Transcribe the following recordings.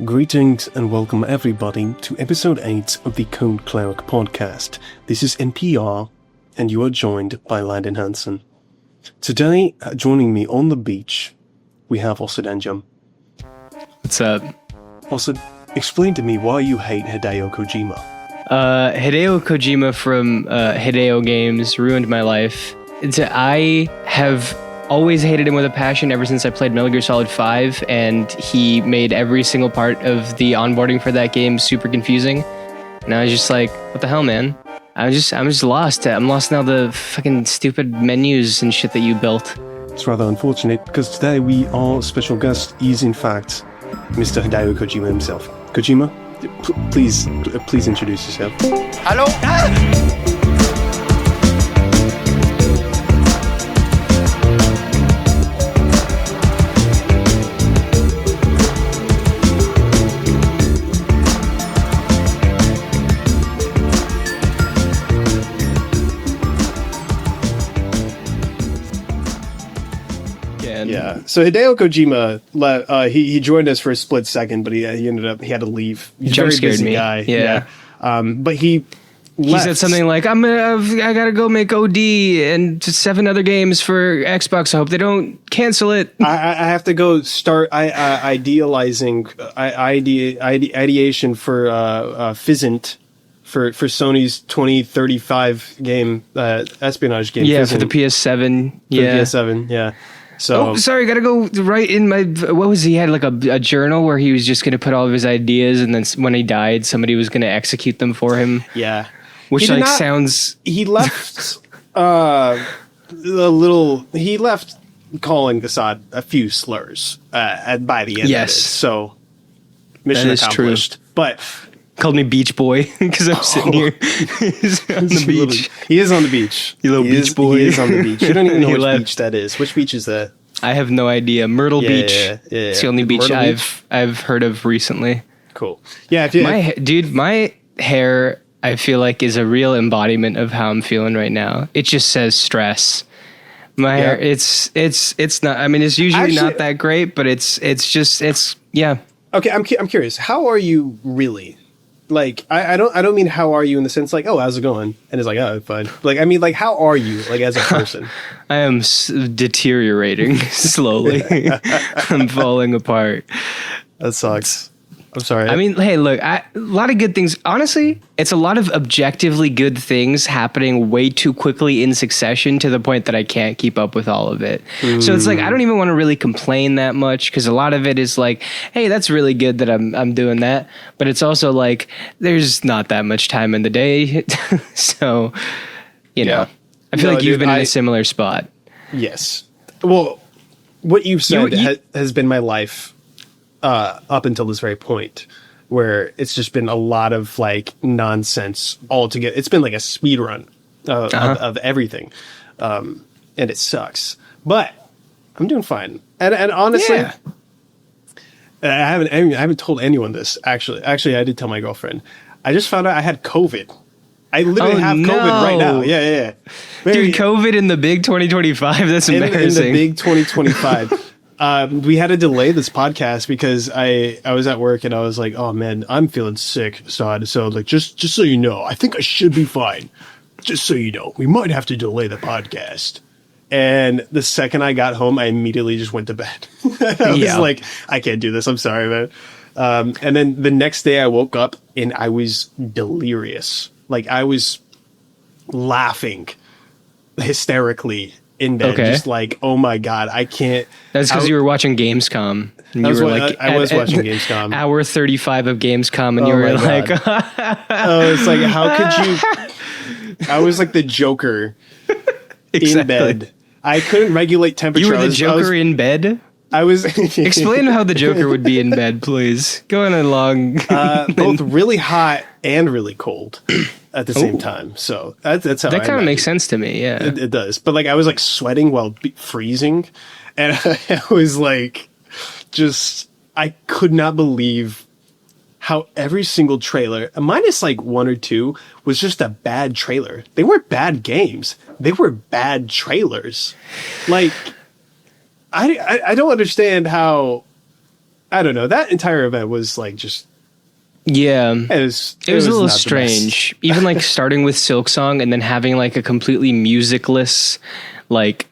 Greetings and welcome everybody to episode 8 of the Cleric podcast. This is NPR and you are joined by Landen Hansen. Today, joining me on the beach, we have Asad and Jum. What's up? Asad, explain to me why you hate Hideo Kojima. Hideo Kojima from Hideo Games ruined my life. I have always hated him with a passion ever since I played Metal Gear Solid 5, and he made every single part of the onboarding for that game super confusing. And I was just like, what the hell, man? I'm just lost. I'm lost in all the fucking stupid menus and shit that you built. It's rather unfortunate, because today our special guest is in fact Mr. Hideo Kojima himself. Kojima, please introduce yourself. Hello? Yeah, so Hideo Kojima, he joined us for a split second, but he had to leave. He's a very busy guy. Yeah. But he said something like, I gotta go make OD and just 7 other games for Xbox. I hope they don't cancel it. I have to go start ideation for Fizzant for Sony's 2035 game, espionage game. Yeah, Fizzant. for the PS7. For the PS7, yeah. So, sorry, gotta go right in my. What was he had like a journal where he was just gonna put all of his ideas, and then when he died, somebody was gonna execute them for him. Yeah, which sounds. He left He left calling Asad a few slurs by the end of it. So mission accomplished. True. But called me Beach Boy because I'm sitting here on the beach. He is on the beach. You little beach boy. He is on the beach. You don't even know which beach that is. Which beach is that? I have no idea. Myrtle Beach. Yeah. It's the only beach I've heard of recently. Cool. Yeah. My hair, I feel like, is a real embodiment of how I'm feeling right now. It just says stress. My hair, it's not. I mean, it's usually not that great, but it's yeah. Okay, I'm curious. How are you really? Like, I don't mean how are you in the sense like, oh, how's it going? And it's like, oh, fine. Like, I mean, like, how are you, like, as a person? I am deteriorating slowly. I'm falling apart. That sucks. I'm sorry. I mean, hey, look, a lot of good things. Honestly, it's a lot of objectively good things happening way too quickly in succession to the point that I can't keep up with all of it. So it's like, I don't even want to really complain that much because a lot of it is like, hey, that's really good that I'm doing that. But it's also like, there's not that much time in the day. So, you know, I feel like you've been in a similar spot. Yes. Well, what you've said has been my life. Up until this very point, where it's just been a lot of like nonsense altogether. It's been like a speed run of everything, and it sucks. But I'm doing fine, and honestly, I haven't told anyone this. Actually, I did tell my girlfriend. I just found out I had COVID. I literally have COVID right now. Yeah. Dude, COVID in the big 2025. That's embarrassing. In the big 2025. We had to delay this podcast because I was at work and I was like, oh man, I'm feeling sick, Asad. So like, just so you know, I think I should be fine. Just so you know, we might have to delay the podcast. And the second I got home, I immediately just went to bed. I was like, I can't do this. I'm sorry, man. And then the next day I woke up and I was delirious. Like I was laughing hysterically in bed, just like, oh my god, I can't. That's because you were watching Gamescom. And you were like, I was watching Gamescom. Hour 35 of Gamescom, and you were like, oh, it's like, how could you? I was like the Joker in bed. I couldn't regulate temperature. You were the Joker in bed? I was. Explain how the Joker would be in bed, please. Go on along. Both really hot and really cold at the same time. So that's how that kind of makes sense to me. Yeah, it does. But like I was like sweating while freezing, and I was like, I could not believe how every single trailer, minus like 1 or 2, was just a bad trailer. They weren't bad games. They were bad trailers. Like, I don't understand how I don't know. That entire event was like just Yeah, it was a little not the strange. Even like starting with Silksong and then having like a completely musicless like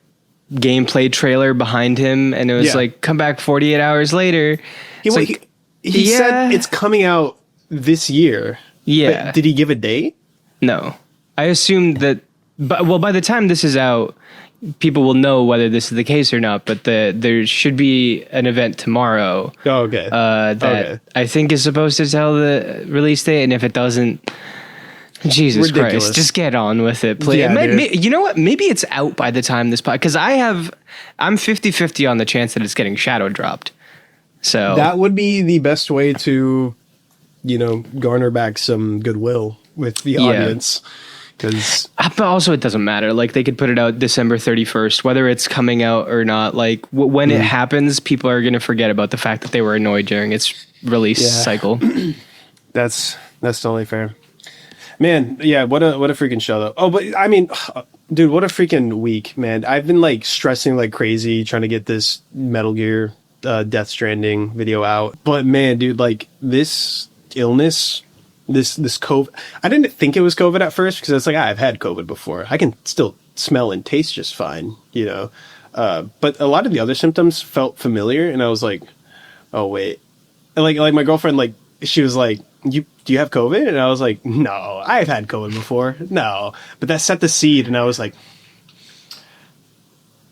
gameplay trailer behind him, and it was Yeah. like come back 48 hours later. It's like, he said it's coming out this year. Yeah. But did he give a date? No, I assumed that. But well, by the time this is out, people will know whether this is the case or not. But there should be an event tomorrow. Oh, okay. That I think is supposed to tell the release date, and if it doesn't, Jesus Ridiculous. Christ, just get on with it, please. Yeah, You know what? Maybe it's out by the time this because I'm 50-50 on the chance that it's getting shadow dropped. So that would be the best way to, garner back some goodwill with the audience. Because but also it doesn't matter. Like they could put it out December 31st, whether it's coming out or not. Like when it happens, people are going to forget about the fact that they were annoyed during its release cycle. that's totally fair. Man, yeah, what a freaking show though. Oh, but I mean, dude, what a freaking week, man. I've been like stressing like crazy trying to get this Metal Gear Death Stranding video out. But man, dude, like this illness, this COVID, I didn't think it was COVID at first because it's like, I've had COVID before. I can still smell and taste just fine, but a lot of the other symptoms felt familiar, and I was like, oh wait. And like my girlfriend, like she was like, do you have COVID? And I was like, no, I've had COVID before. No. But that set the seed, and I was like,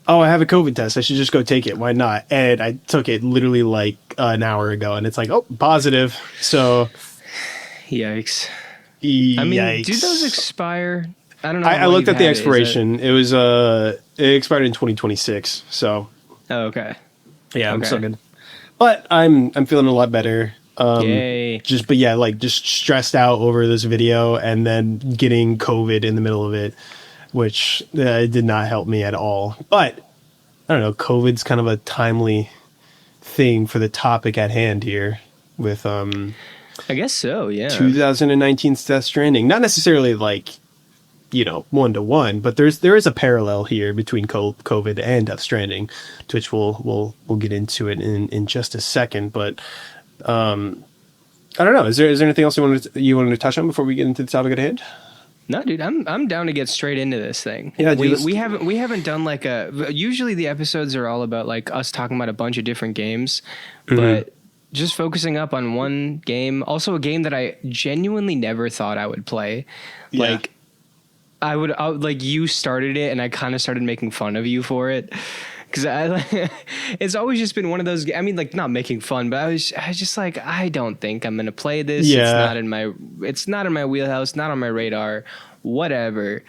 oh, I have a COVID test. I should just go take it. Why not? And I took it literally like an hour ago, and it's like, oh, positive. So, Yikes. I mean, do those expire? I don't know. I looked at the expiration. It was it expired in 2026. So, oh, okay. Yeah, I'm still good. But I'm feeling a lot better. Yay. Just stressed out over this video and then getting COVID in the middle of it, which did not help me at all. But I don't know, COVID's kind of a timely thing for the topic at hand here with I guess so, yeah. 2019's Death Stranding. Not necessarily like, 1-to-1, but there is a parallel here between COVID and Death Stranding, to which we'll get into it in just a second. But I don't know. Is there anything else you wanted to touch on before we get into the topic at hand? No, dude, I'm down to get straight into this thing. Yeah, we haven't done like usually the episodes are all about like us talking about a bunch of different games, but just focusing up on one game, also a game that I genuinely never thought I would play. Yeah. Like I would like you started it and I kind of started making fun of you for it. Because it's always just been one of those. I mean, like not making fun, but I was just like, I don't think I'm gonna play this. Yeah. It's not in my wheelhouse, not on my radar, whatever.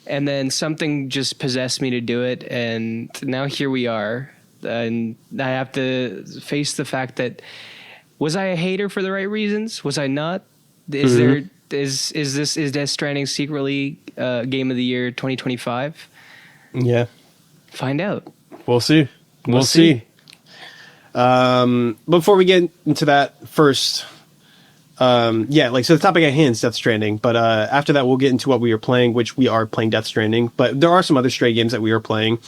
And then something just possessed me to do it, and now here we are. And I have to face the fact that was I a hater for the right reasons? Was I not? Is Death Stranding secretly Game of the Year 2025? Yeah, find out. We'll see. We'll see. Before we get into that first, so the topic at hand is Death Stranding. But after that, we'll get into what we are playing, which we are playing Death Stranding. But there are some other Stray games that we are playing.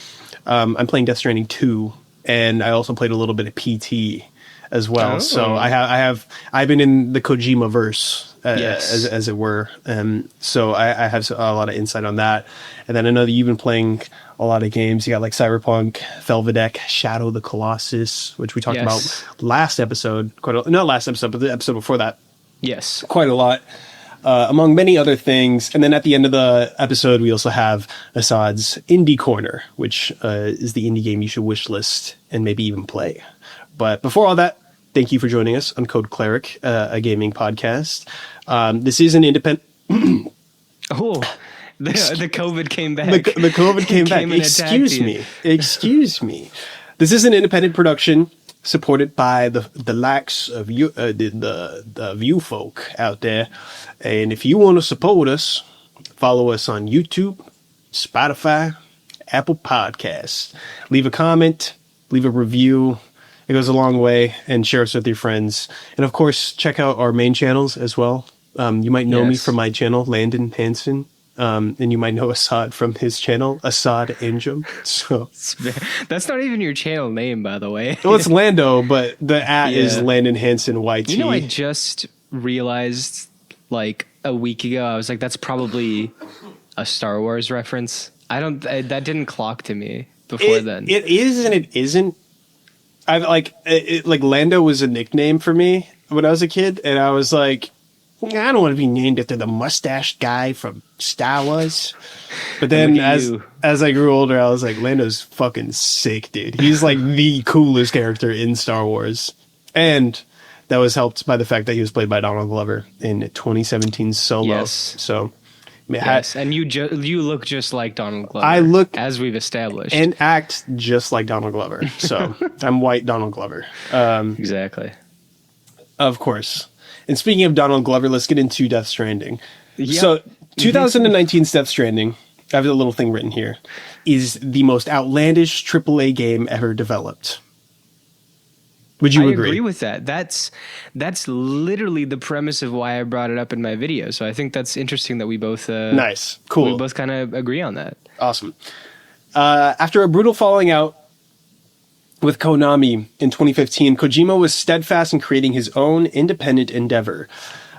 I'm playing Death Stranding 2, and I also played a little bit of PT as well. Oh. So I've been in the Kojima verse, as it were. So I have a lot of insight on that. And then I know that you've been playing a lot of games. You got like Cyberpunk, Velvedek, Shadow of the Colossus, which we talked about last episode. Not last episode, but the episode before that. Yes. Quite a lot. Among many other things. And then at the end of the episode, we also have Asad's Indie Corner, which is the indie game you should wish list and maybe even play. But before all that, thank you for joining us on Code Cleric, a gaming podcast. This is an independent... Oh, the COVID came back. The COVID came back. Excuse me. This is an independent production supported by the likes of you, the view folk out there. And if you want to support us, follow us on YouTube, Spotify, Apple Podcasts. Leave a comment, leave a review. It goes a long way, and share us with your friends. And of course, check out our main channels as well. You might know me from my channel, Landen Hansen. and you might know Asad from his channel, Asad Angem. So That's not even your channel name, by the way. well, it's Lando, but the @ is Yeah. Landon Hansen YT. You know, I just realized like a week ago, I was like, that's probably a Star Wars reference. That didn't clock to me before then. It is and it isn't. I've like Lando was a nickname for me when I was a kid, and I was like, I don't want to be named after the mustached guy from Star Wars. But then as I grew older, I was like, Lando's fucking sick, dude. He's like the coolest character in Star Wars, and that was helped by the fact that he was played by Donald Glover in 2017 Solo. Yes. So. Yes, and you look just like Donald Glover. I look, as we've established, and act just like Donald Glover. So I'm white Donald Glover. Exactly. Of course. And speaking of Donald Glover, let's get into Death Stranding. Yep. So 2019's Death Stranding, I have a little thing written here, is the most outlandish AAA game ever developed. Would you agree? I agree with that. That's literally the premise of why I brought it up in my video. So I think that's interesting that we both nice, cool. We both kind of agree on that. Awesome. After a brutal falling out with Konami in 2015, Kojima was steadfast in creating his own independent endeavor.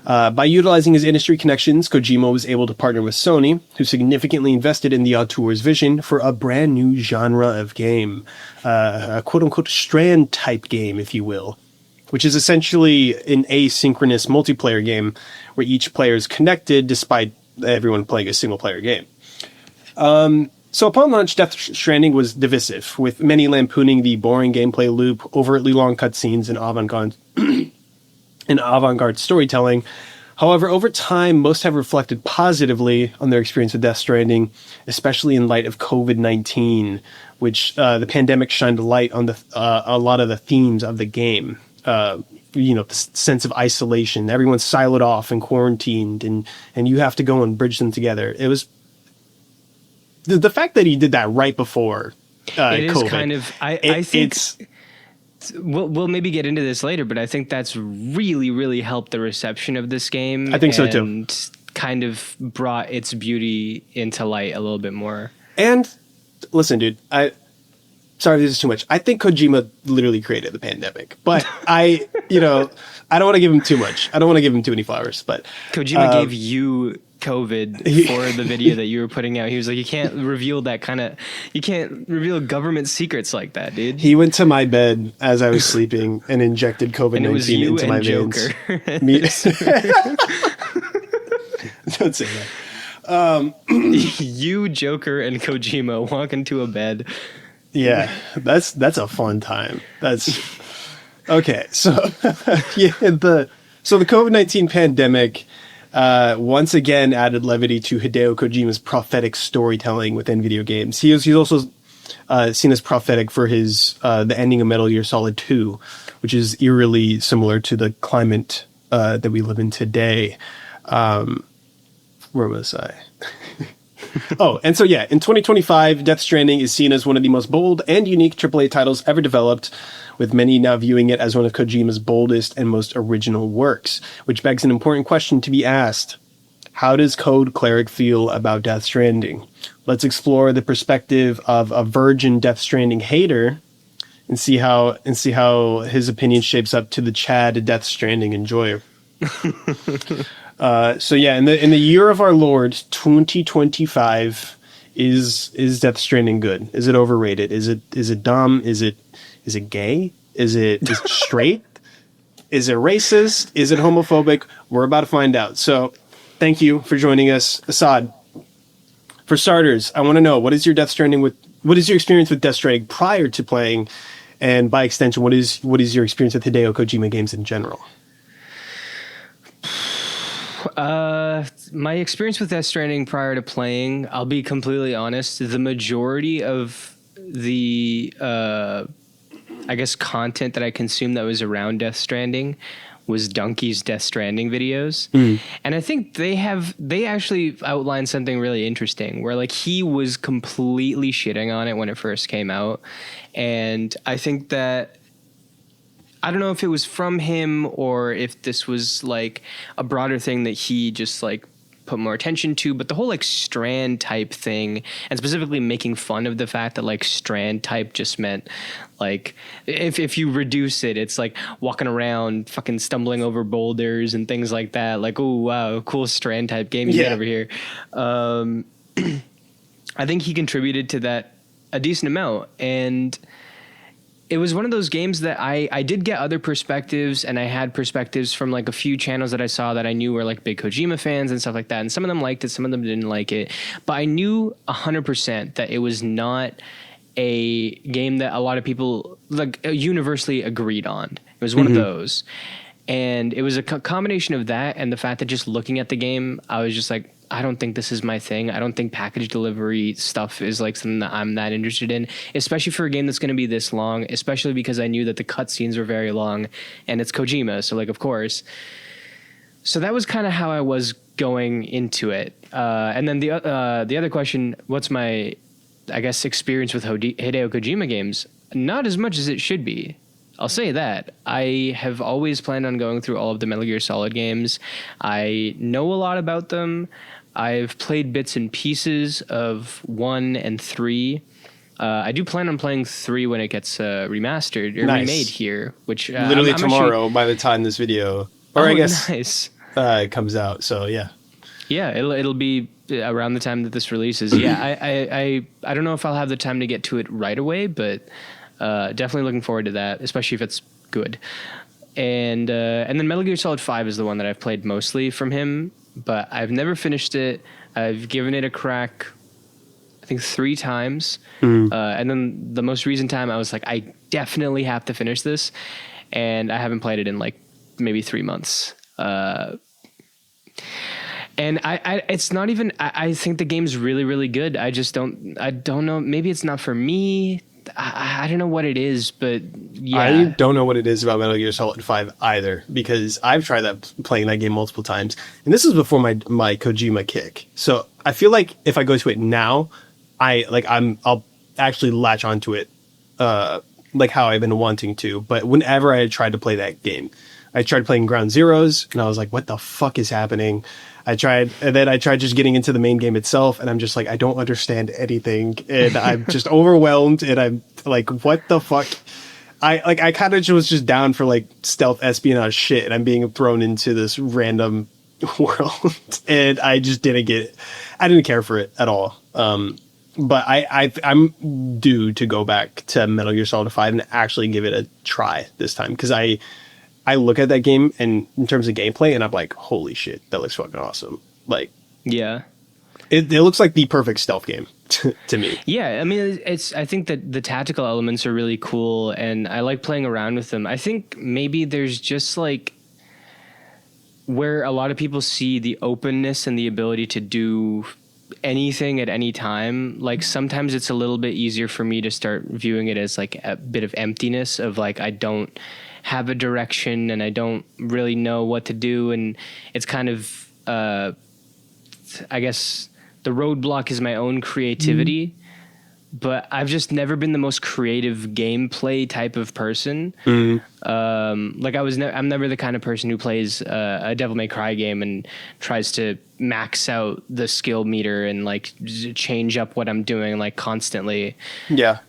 By utilizing his industry connections, Kojima was able to partner with Sony, who significantly invested in the auteur's vision for a brand new genre of game, a quote-unquote Strand-type game, if you will, which is essentially an asynchronous multiplayer game where each player is connected despite everyone playing a single-player game. So upon launch, Death Stranding was divisive, with many lampooning the boring gameplay loop, overtly long cutscenes, and avant-garde storytelling. However, over time, most have reflected positively on their experience with Death Stranding, especially in light of COVID-19, which the pandemic shined a light on a lot of the themes of the game. The sense of isolation. Everyone's siloed off and quarantined, and you have to go and bridge them together. It was the fact that he did that right before it is COVID. Kind of. I think we'll maybe get into this later, but I think that's really, really helped the reception of this game. I think so too. And kind of brought its beauty into light a little bit more. And listen, dude, sorry if this is too much. I think Kojima literally created the pandemic, but I don't want to give him too much. I don't want to give him too many flowers, but Kojima gave you COVID for the video that you were putting out. He was like, you can't reveal government secrets like that, dude. He went to my bed as I was sleeping and injected COVID-19 into my Joker. veins. Don't say that. You, Joker, and Kojima walk into a bed. Yeah, that's a fun time. That's okay. So the COVID-19 pandemic once again added levity to Hideo Kojima's prophetic storytelling within video games. He's also seen as prophetic for his the ending of Metal Gear Solid 2, which is eerily similar to the climate that we live in today. Where was I? In 2025, Death Stranding is seen as one of the most bold and unique AAA titles ever developed, with many now viewing it as one of Kojima's boldest and most original works, which begs an important question to be asked. How does Cleric feel about Death Stranding? Let's explore the perspective of a virgin Death Stranding hater and see how his opinion shapes up to the Chad Death Stranding enjoyer. In the year of our Lord 2025, is Death Stranding good? Is it overrated? Is it dumb? Is it gay? Is it straight? Is it racist? Is it homophobic? We're about to find out. So, thank you for joining us, Asad. For starters, I want to know, what is your experience with Death Stranding prior to playing, and by extension, what is your experience with Hideo Kojima games in general? My experience with Death Stranding prior to playing, I'll be completely honest, the majority of the content that I consumed that was around Death Stranding was Donkey's Death Stranding videos. And I think they actually outlined something really interesting where like he was completely shitting on it when it first came out. And I think that, I don't know if it was from him or if this was like a broader thing that he just like put more attention to, but the whole like strand type thing, and specifically making fun of the fact that like strand type just meant like if you reduce it, it's like walking around fucking stumbling over boulders and things like that. Like, oh wow, cool strand type game you got over here. I think he contributed to that a decent amount, and it was one of those games that I did get other perspectives, and I had perspectives from like a few channels that I saw that I knew were like big Kojima fans and stuff like that. And some of them liked it, some of them didn't like it. But I knew 100% that it was not a game that a lot of people like universally agreed on. It was one of those. And it was a combination of that and the fact that just looking at the game, I was just like, I don't think this is my thing. I don't think package delivery stuff is like something that I'm that interested in, especially for a game that's going to be this long, especially because I knew that the cutscenes were very long and it's Kojima. So like, of course. So that was kind of how I was going into it. And then the other question, what's my, I guess, experience with Hideo Kojima games? Not as much as it should be. I'll say that. I have always planned on going through all of the Metal Gear Solid games. I know a lot about them. I've played bits and pieces of 1 and 3. I do plan on playing 3 when it gets remastered or remade here, which literally tomorrow by the time this video, or I guess nice. Comes out. So yeah, it'll be around the time that this releases. Yeah, I don't know if I'll have the time to get to it right away, but definitely looking forward to that, especially if it's good. And then Metal Gear Solid 5 is the one that I've played mostly from him, but I've never finished it. I've given it a crack, I think 3 times. And then the most recent time I was like, I definitely have to finish this. And I haven't played it in like maybe 3 months. And it's not even, I think the game's really, really good. I don't know. Maybe it's not for me. I don't know what it is, but yeah. I don't know what it is about Metal Gear Solid 5 either, because I've tried playing that game multiple times, and this is before my Kojima kick. So I feel like if I go to it now, I'll actually latch onto it, like how I've been wanting to. But whenever I tried to play that game, I tried playing Ground Zeroes, and I was like, what the fuck is happening? I tried just getting into the main game itself, and I'm just like, I don't understand anything, and I'm just overwhelmed, and I'm like, what the fuck? I kind of was just down for like stealth espionage shit, and I'm being thrown into this random world, and I just I didn't care for it at all. But I'm due to go back to Metal Gear Solid 5 and actually give it a try this time, because I look at that game and in terms of gameplay, and I'm like, holy shit, that looks fucking awesome. Like, yeah, it looks like the perfect stealth game to me. Yeah, I mean, I think that the tactical elements are really cool, and I like playing around with them. I think maybe there's just like where a lot of people see the openness and the ability to do anything at any time. Like sometimes it's a little bit easier for me to start viewing it as like a bit of emptiness of like, I don't have a direction and I don't really know what to do, and it's kind of I guess the roadblock is my own creativity. But I've just never been the most creative gameplay type of person. Like I'm never the kind of person who plays a Devil May Cry game and tries to max out the skill meter and like change up what I'm doing like constantly. Yeah.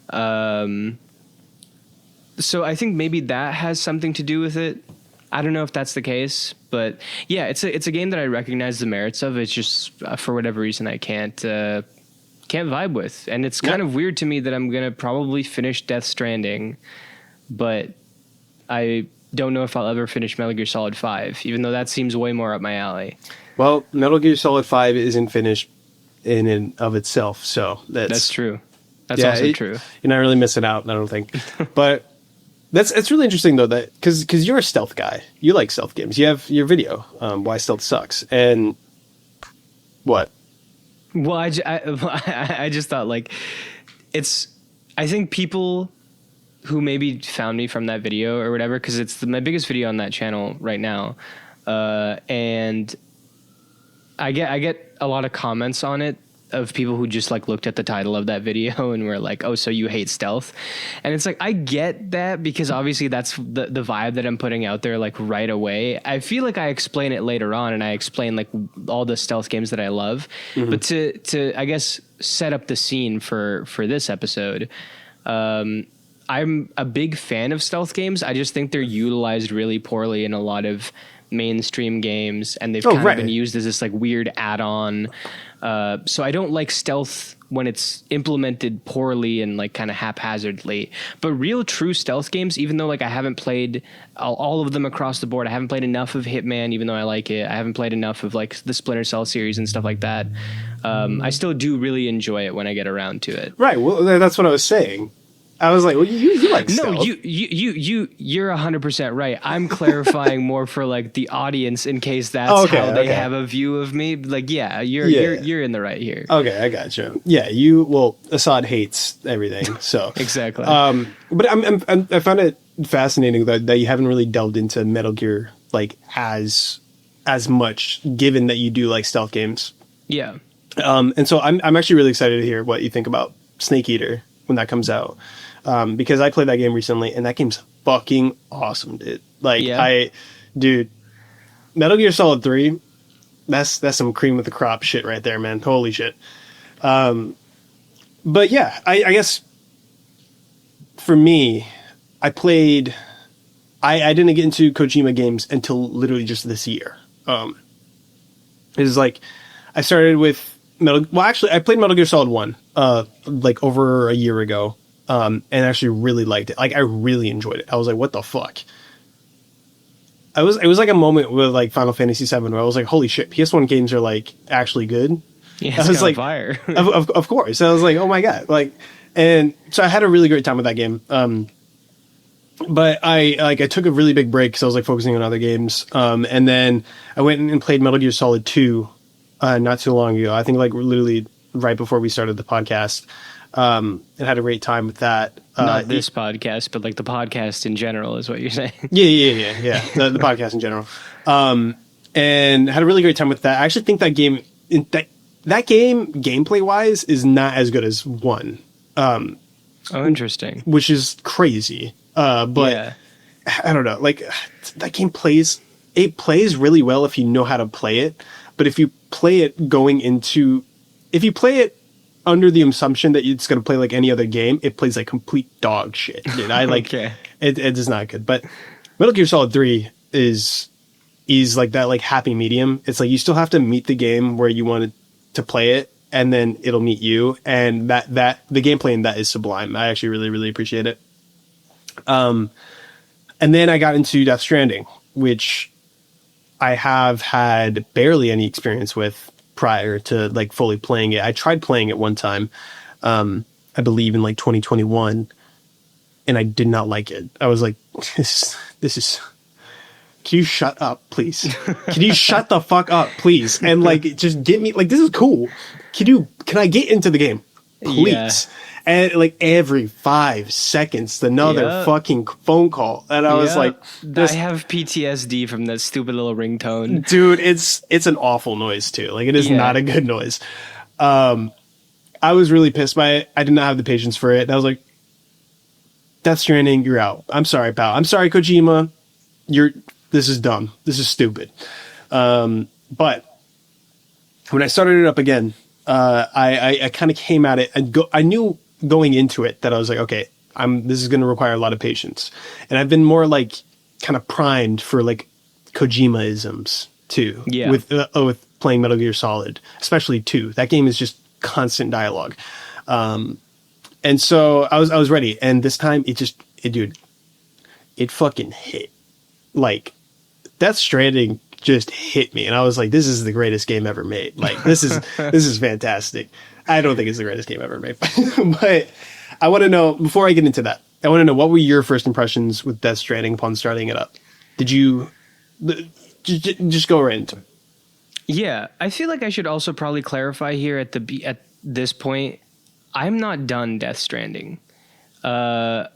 So I think maybe that has something to do with it. I don't know if that's the case, but yeah, it's a game that I recognize the merits of. It's just for whatever reason I can't vibe with, and it's kind of weird to me that I'm gonna probably finish Death Stranding, but I don't know if I'll ever finish Metal Gear Solid 5, even though that seems way more up my alley. Well, Metal Gear Solid 5 isn't finished in and of itself, so that's true. That's also true. You're not really missing out, I don't think. But it's really interesting though, that because you're a stealth guy, you like stealth games. You have your video, Why Stealth Sucks, and what? Well, I just thought like I think people who maybe found me from that video or whatever, because it's my biggest video on that channel right now, and I get a lot of comments on it of people who just like looked at the title of that video and were like, oh, so you hate stealth. And it's like, I get that because obviously that's the vibe that I'm putting out there like right away. I feel like I explain it later on and I explain like all the stealth games that I love. But to I guess set up the scene for this episode, I'm a big fan of stealth games. I just think they're utilized really poorly in a lot of mainstream games, and they've kind of been used as this like weird add-on. So I don't like stealth when it's implemented poorly and like kind of haphazardly. But real true stealth games, even though like I haven't played all of them across the board, I haven't played enough of Hitman, even though I like it. I haven't played enough of like the Splinter Cell series and stuff like that. I still do really enjoy it when I get around to it. Right. Well, that's what I was saying. I was like, well, you like stealth. No, you're 100% right. I'm clarifying more for like the audience in case that's how they have a view of me. Like, yeah, you're in the right here. Okay, I got you. Yeah, Asad hates everything, so exactly. But I found it fascinating that you haven't really delved into Metal Gear like as much, given that you do like stealth games. Yeah. And so I'm actually really excited to hear what you think about Snake Eater when that comes out. Because I played that game recently, and that game's fucking awesome, dude. Like, Metal Gear Solid 3, that's some cream of the crop shit right there, man. Holy shit. But yeah, I guess for me, I didn't get into Kojima games until literally just this year. It was like, I started with I played Metal Gear Solid 1, like over a year ago. And actually really liked it. Like, I really enjoyed it. I was like, what the fuck? It was like a moment with like Final Fantasy VII where I was like, holy shit, PS1 games are like actually good. Yeah, it's I was like, fire. of course. I was like, oh my God. Like, and so I had a really great time with that game. But I took a really big break because I was like focusing on other games. And then I went and played Metal Gear Solid 2, not too long ago. I think like literally right before we started the podcast. And had a great time with that. Not this podcast, but like the podcast in general is what you're saying. Yeah. The podcast in general. And had a really great time with that. I actually think that game, that game gameplay wise is not as good as 1. Oh, interesting. Which is crazy. But yeah. I don't know. Like, that game plays really well if you know how to play it. But if you play it under the assumption that it's going to play like any other game, it plays like complete dog shit. Dude, I like it is not good. But Metal Gear Solid 3 is like that like happy medium. It's like you still have to meet the game where you want to play it, and then it'll meet you. And that the gameplay in that is sublime. I actually really, really appreciate it. And then I got into Death Stranding, which I have had barely any experience with prior to like fully playing it. I tried playing it one time, I believe in like 2021, and I did not like it. I was like, this is can you shut up, please? Can you shut the fuck up, please? And like, just get me, like, this is cool. Can I get into the game, please? Yeah. And like every 5 seconds, another fucking phone call. And I was like, I have PTSD from that stupid little ringtone. Dude, it's an awful noise too. Like, it is not a good noise. I was really pissed by it. I did not have the patience for it. And I was like, Death Stranding, you're out. I'm sorry, pal. I'm sorry, Kojima. This is dumb. This is stupid. But when I started it up again, I kind of came at it and I knew going into it that I was like, okay, this is going to require a lot of patience. And I've been more like kind of primed for like Kojima-isms too. Yeah. With playing Metal Gear Solid, especially 2. That game is just constant dialogue. And so I was ready. And this time it fucking hit. Like, Death Stranding just hit me, and I was like, this is the greatest game ever made. Like, this is fantastic. I don't think it's the greatest game ever made, but I want to know, before I get into that, I want to know, what were your first impressions with Death Stranding upon starting it up? Did you just go right into it? Yeah, I feel like I should also probably clarify here at this point, I'm not done Death Stranding. I'm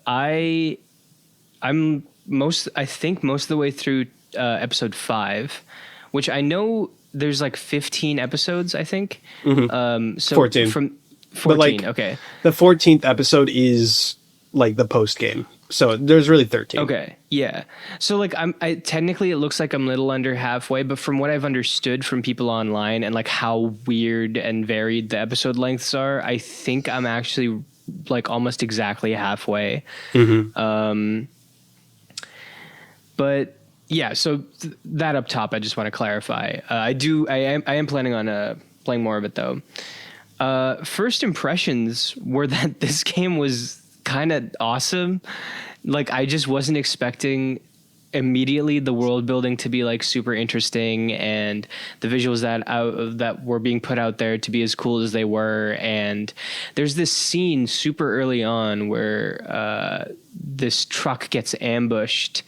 most of the way through episode 5, which I know there's like 15 episodes, I think. So 14. from 14, But like, okay. the 14th episode is like the post game. So there's really 13. Okay, yeah. So like I technically it looks like I'm a little under halfway, but from what I've understood from people online and like how weird and varied the episode lengths are, I think I'm actually like almost exactly halfway. But yeah, so that up top, I just want to clarify. I am planning on playing more of it though. First impressions were that this game was kind of awesome. Like I just wasn't expecting immediately the world building to be like super interesting and the visuals that were being put out there to be as cool as they were. And there's this scene super early on where this truck gets ambushed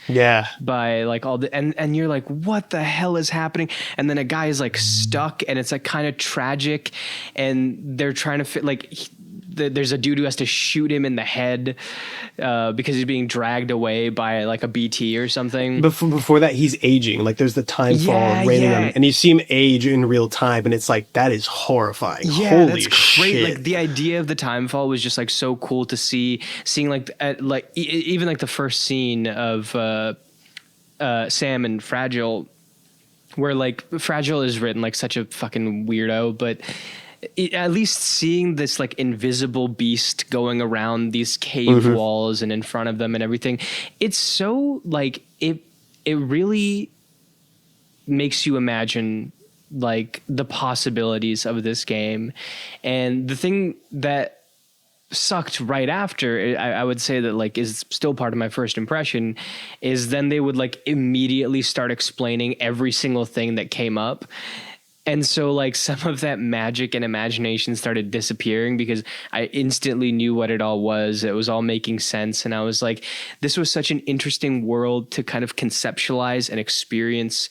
by like all the and you're like, what the hell is happening? And then a guy is like stuck and it's like kind of tragic and they're trying to fit like there's a dude who has to shoot him in the head because he's being dragged away by like a BT or something. Before that, he's aging. Like there's the time fall raining on him, and you see him age in real time, and it's like that is horrifying. Yeah, holy that's shit! great. Like the idea of the time fall was just like so cool to seeing like even like the first scene of Sam and Fragile, where like Fragile is written like such a fucking weirdo, but at least seeing this like invisible beast going around these cave walls and in front of them and everything, it's so like it really makes you imagine like the possibilities of this game. And the thing that sucked right after, I would say that like is still part of my first impression, is then they would like immediately start explaining every single thing that came up. And so like some of that magic and imagination started disappearing because I instantly knew what it all was. It was all making sense. And I was like, this was such an interesting world to kind of conceptualize and experience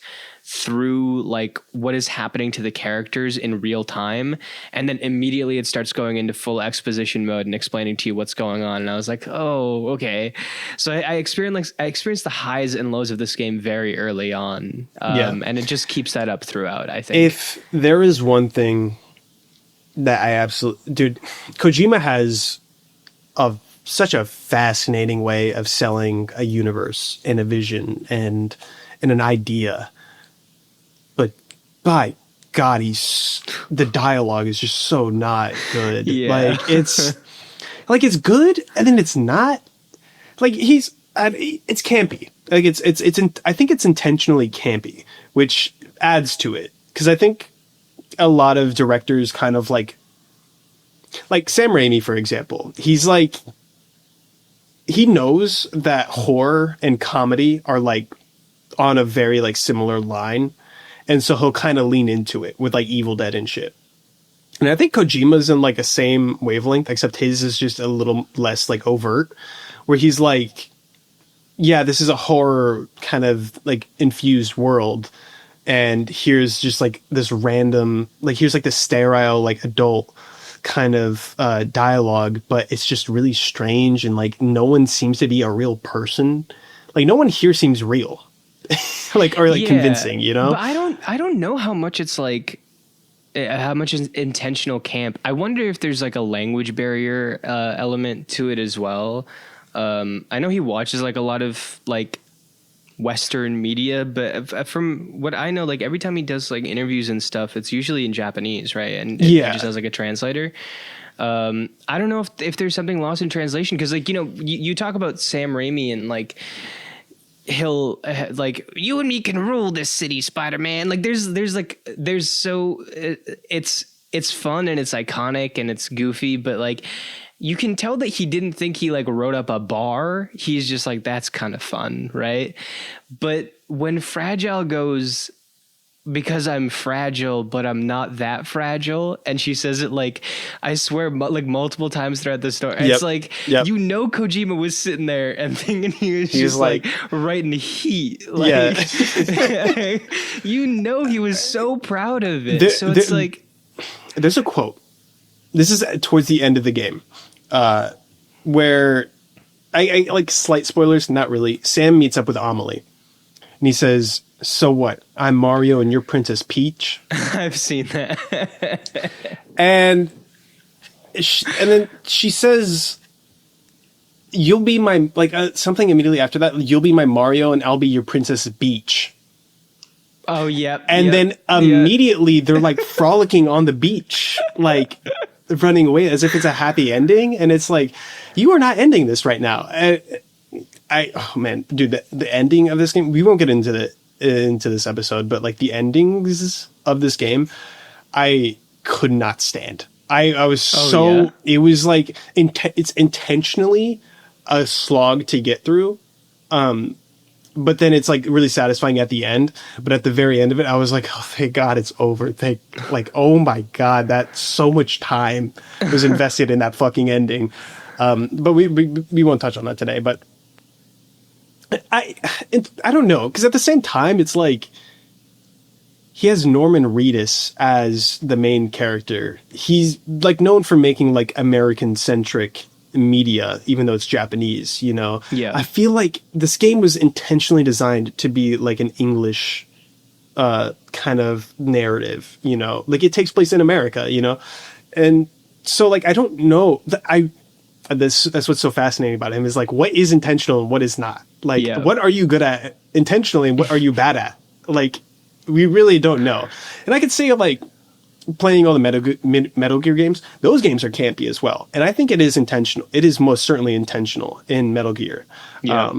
through like what is happening to the characters in real time. And then immediately it starts going into full exposition mode and explaining to you what's going on. And I was like, oh, okay. So I experienced the highs and lows of this game very early on. And it just keeps that up throughout, I think. If there is one thing that I absolutely... Dude, Kojima has such a fascinating way of selling a universe and a vision and an idea. But by God, the dialogue is just so not good. Yeah. Like it's good and then it's not. Like it's campy. Like I think it's intentionally campy, which adds to it. Because I think a lot of directors kind of like Sam Raimi, for example, he's like, he knows that horror and comedy are like on a very like similar line. And so he'll kind of lean into it with like Evil Dead and shit. And I think Kojima's in like a same wavelength, except his is just a little less like overt, where he's like, yeah, this is a horror kind of like infused world. And here's just like this random, like here's like this sterile, like adult kind of dialogue, but it's just really strange. And like no one seems to be a real person. Like no one here seems real. Convincing, you know? But I don't know how much it's like, how much is intentional camp. I wonder if there's like a language barrier element to it as well. I know he watches like a lot of like Western media, but from what I know, like every time he does like interviews and stuff, it's usually in Japanese, right? And he just has like a translator. I don't know if there's something lost in translation, because like, you know, you talk about Sam Raimi and like, he'll like, you and me can rule this city, Spider-Man. Like it's fun and it's iconic and it's goofy, but like you can tell that he didn't think he like wrote up a bar. He's just like, that's kind of fun, right? But when Fragile goes, because I'm fragile, but I'm not that fragile, and she says it like, I swear, like multiple times throughout the story. It's like, you know, Kojima was sitting there and thinking he was just like writing heat. Like, you know, he was so proud of it. It's like, there's a quote. This is towards the end of the game, where I like, slight spoilers, not really. Sam meets up with Amelie, and he says, so what? I'm Mario and you're Princess Peach. I've seen that. And then she says, you'll be my, like, something immediately after that, you'll be my Mario and I'll be your Princess Beach. Oh, yeah. And then immediately they're like frolicking on the beach, like running away as if it's a happy ending. And it's like, you are not ending this right now. Oh man, dude, the ending of this game, we won't get into this episode, but like the endings of this game, I could not stand. I was it was like, it's intentionally a slog to get through. But then it's like really satisfying at the end. But at the very end of it, I was like, oh, thank God it's over. Oh my God, that so much time was invested in that fucking ending. But we won't touch on that today. But I don't know. Because at the same time, it's like, he has Norman Reedus as the main character. He's like known for making like American centric media, even though it's Japanese, you know? Yeah. I feel like this game was intentionally designed to be like an English kind of narrative, you know? Like it takes place in America, you know? And so like, I don't know. That's what's so fascinating about him is like, what is intentional and what is not? Like, what are you good at intentionally and what are you bad at? Like, we really don't know. And I could say like, playing all the Metal Gear games, those games are campy as well. And I think it is intentional. It is most certainly intentional in Metal Gear. Yeah.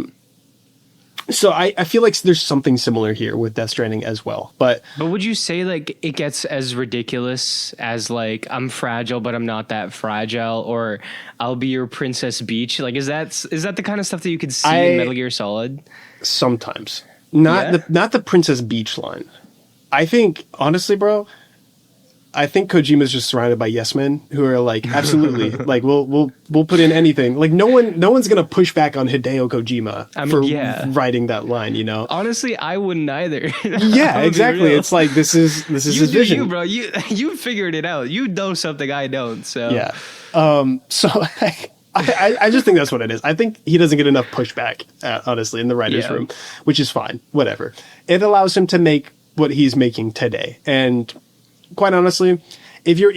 So I feel like there's something similar here with Death Stranding as well. But would you say like it gets as ridiculous as like I'm fragile, but I'm not that fragile, or I'll be your Princess Beach? Like, is that the kind of stuff that you could see in Metal Gear Solid? Sometimes. Not the Princess Beach line. I think, honestly, bro, I think Kojima's just surrounded by yes men who are like, absolutely, like we'll put in anything. Like no one's gonna push back on Hideo Kojima for writing that line, you know. Honestly, I wouldn't either. Yeah, exactly. It's like this is his vision, you, bro. You figured it out. You know something I don't. So yeah. So I just think that's what it is. I think he doesn't get enough pushback, honestly, in the writers' room, which is fine. Whatever. It allows him to make what he's making today, and quite honestly, if you're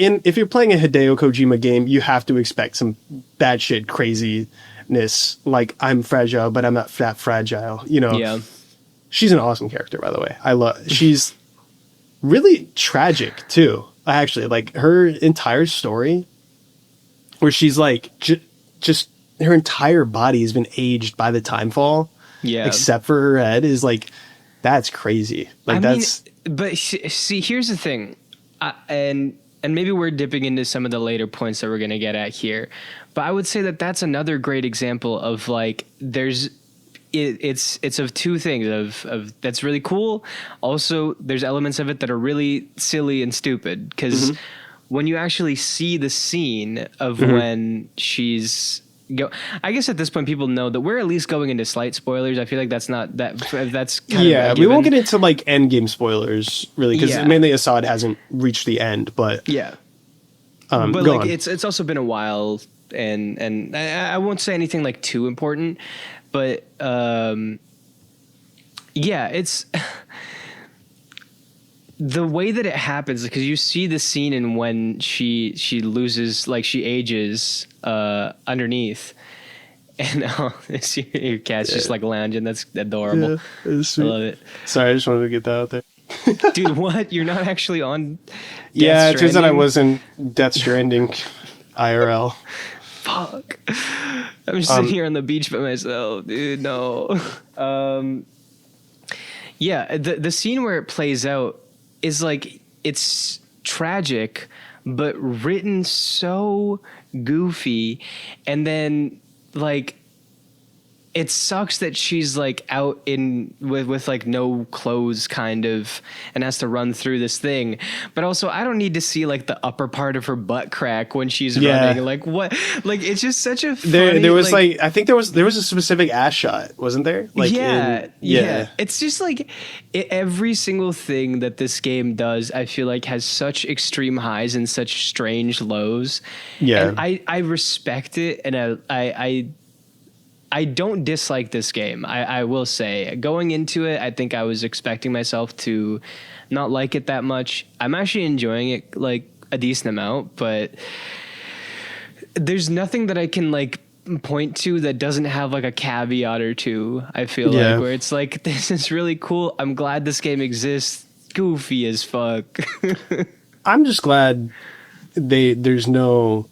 playing a Hideo Kojima game, you have to expect some bad shit craziness. Like I'm fragile, but I'm not that fragile. You know. Yeah. She's an awesome character, by the way. She's really tragic too. Actually, like her entire story, where she's like just her entire body has been aged by the timefall. Yeah. Except for her head is like, that's crazy. Like but see, here's the thing. And maybe we're dipping into some of the later points that we're going to get at here, but I would say that that's another great example of like it's of two things of that's really cool. Also, there's elements of it that are really silly and stupid because when you actually see the scene of when she's I guess at this point people know that we're at least going into slight spoilers. I feel like that's kind of we won't get into like end game spoilers really because mainly Asad hasn't reached the end, but but like it's also been a while and I won't say anything like too important, but it's the way that it happens because you see the scene and when she loses, like she ages underneath, and your cat's just like lounging. That's adorable. Yeah, it's sweet. I love it. Sorry, I just wanted to get that out there. Dude, what? You're not actually on It turns out I was in Death Stranding IRL. Fuck. I'm just sitting here on the beach by myself, dude. No. The scene where it plays out is like, it's tragic, but written so goofy. And then like, it sucks that she's like out in with like no clothes kind of and has to run through this thing. But also I don't need to see like the upper part of her butt crack when she's running. Like what? Like it's just such a funny, there was like I think there was a specific ass shot, wasn't there? Like It's just like every single thing that this game does, I feel like has such extreme highs and such strange lows. Yeah. And I respect it, and I don't dislike this game. I will say, going into it, I think I was expecting myself to not like it that much. I'm actually enjoying it like a decent amount, but there's nothing that I can like point to that doesn't have like a caveat or two. I feel like where it's like, this is really cool. I'm glad this game exists. Goofy as fuck. I'm just glad there's no,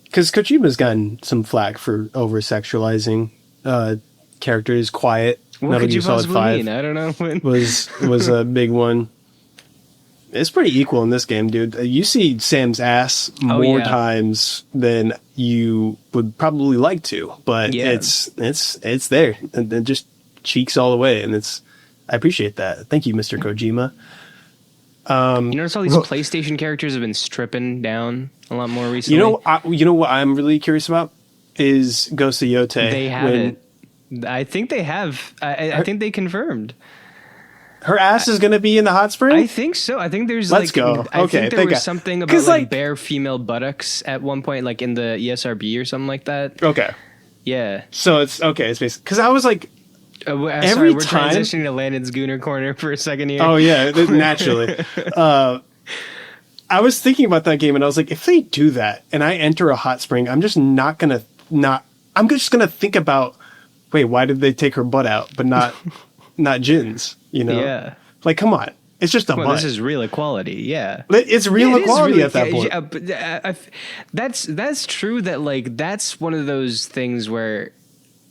because Kojima's gotten some flack for over sexualizing characters. Quiet. What could you possibly mean? I don't know. was a big one. It's pretty equal in this game, dude. You see Sam's ass more times than you would probably like to, but it's there, and just cheeks all the way, and I appreciate that. Thank you, Mr. Kojima. You notice all these PlayStation characters have been stripping down a lot more recently. You know what I'm really curious about is Ghost of Yote. They haven't. I think they have. I think they confirmed. Her ass is going to be in the hot spring? I think so. I think there's Let's go. I think there was something about like bare female buttocks at one point, like in the ESRB or something like that. Okay. Yeah. So it's okay. It's basically, because I was like, we're transitioning to Landen's Gooner Corner for a second here. Oh yeah, naturally. I was thinking about that game and I was like, if they do that and I enter a hot spring, I'm just I'm just gonna think about, wait, why did they take her butt out but not Jin's? You know? Yeah. Like, come on. It's just a butt. This is real equality, yeah. It's real equality at that point. That's true that, like, that's one of those things where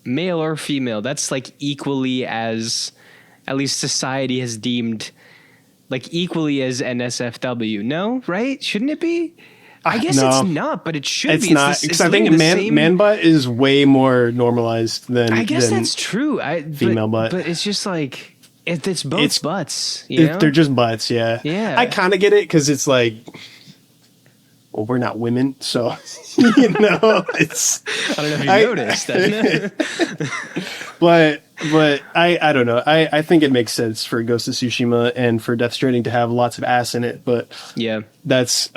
male or female, that's, like, equally as, at least society has deemed, like, equally as NSFW. No? Right? Shouldn't it be? I guess it's not, but it should be. It's not, because I think man butt is way more normalized than I guess that's true. Female butt. But it's just like, it's both butts, you know? They're just butts, yeah. Yeah. I kind of get it, because it's like, well, we're not women, so, you know, it's... I don't know if you noticed that. But I don't know. I think it makes sense for Ghost of Tsushima and for Death Stranding to have lots of ass in it, but yeah, that's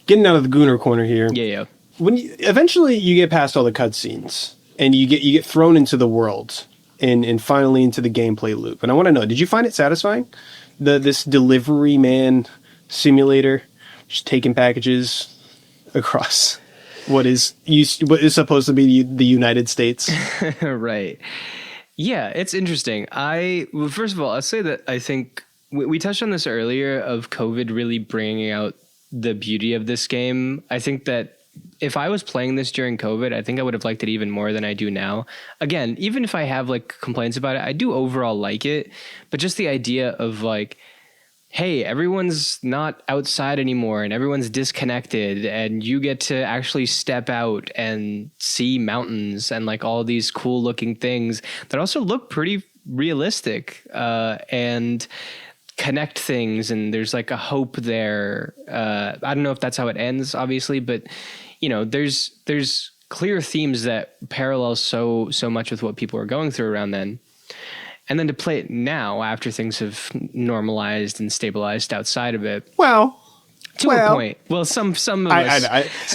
getting out of the Gooner corner here. Yeah. When eventually you get past all the cutscenes and you get thrown into the world and finally into the gameplay loop. And I want to know, did you find it satisfying? This delivery man simulator, just taking packages across what is supposed to be the United States. Right. Yeah, it's interesting. First of all, I'll say that I think we touched on this earlier of COVID really bringing out the beauty of this game. I think that if I was playing this during COVID, I think I would have liked it even more than I do now. Again, even if I have like complaints about it, I do overall like it. But just the idea of like, hey, everyone's not outside anymore and everyone's disconnected and you get to actually step out and see mountains and like all these cool looking things that also look pretty realistic and connect things. And there's like a hope there. I don't know if that's how it ends, obviously, but you know, there's clear themes that parallel so much with what people were going through around then. And then to play it now after things have normalized and stabilized outside of it. Well, to a point. Well, some of us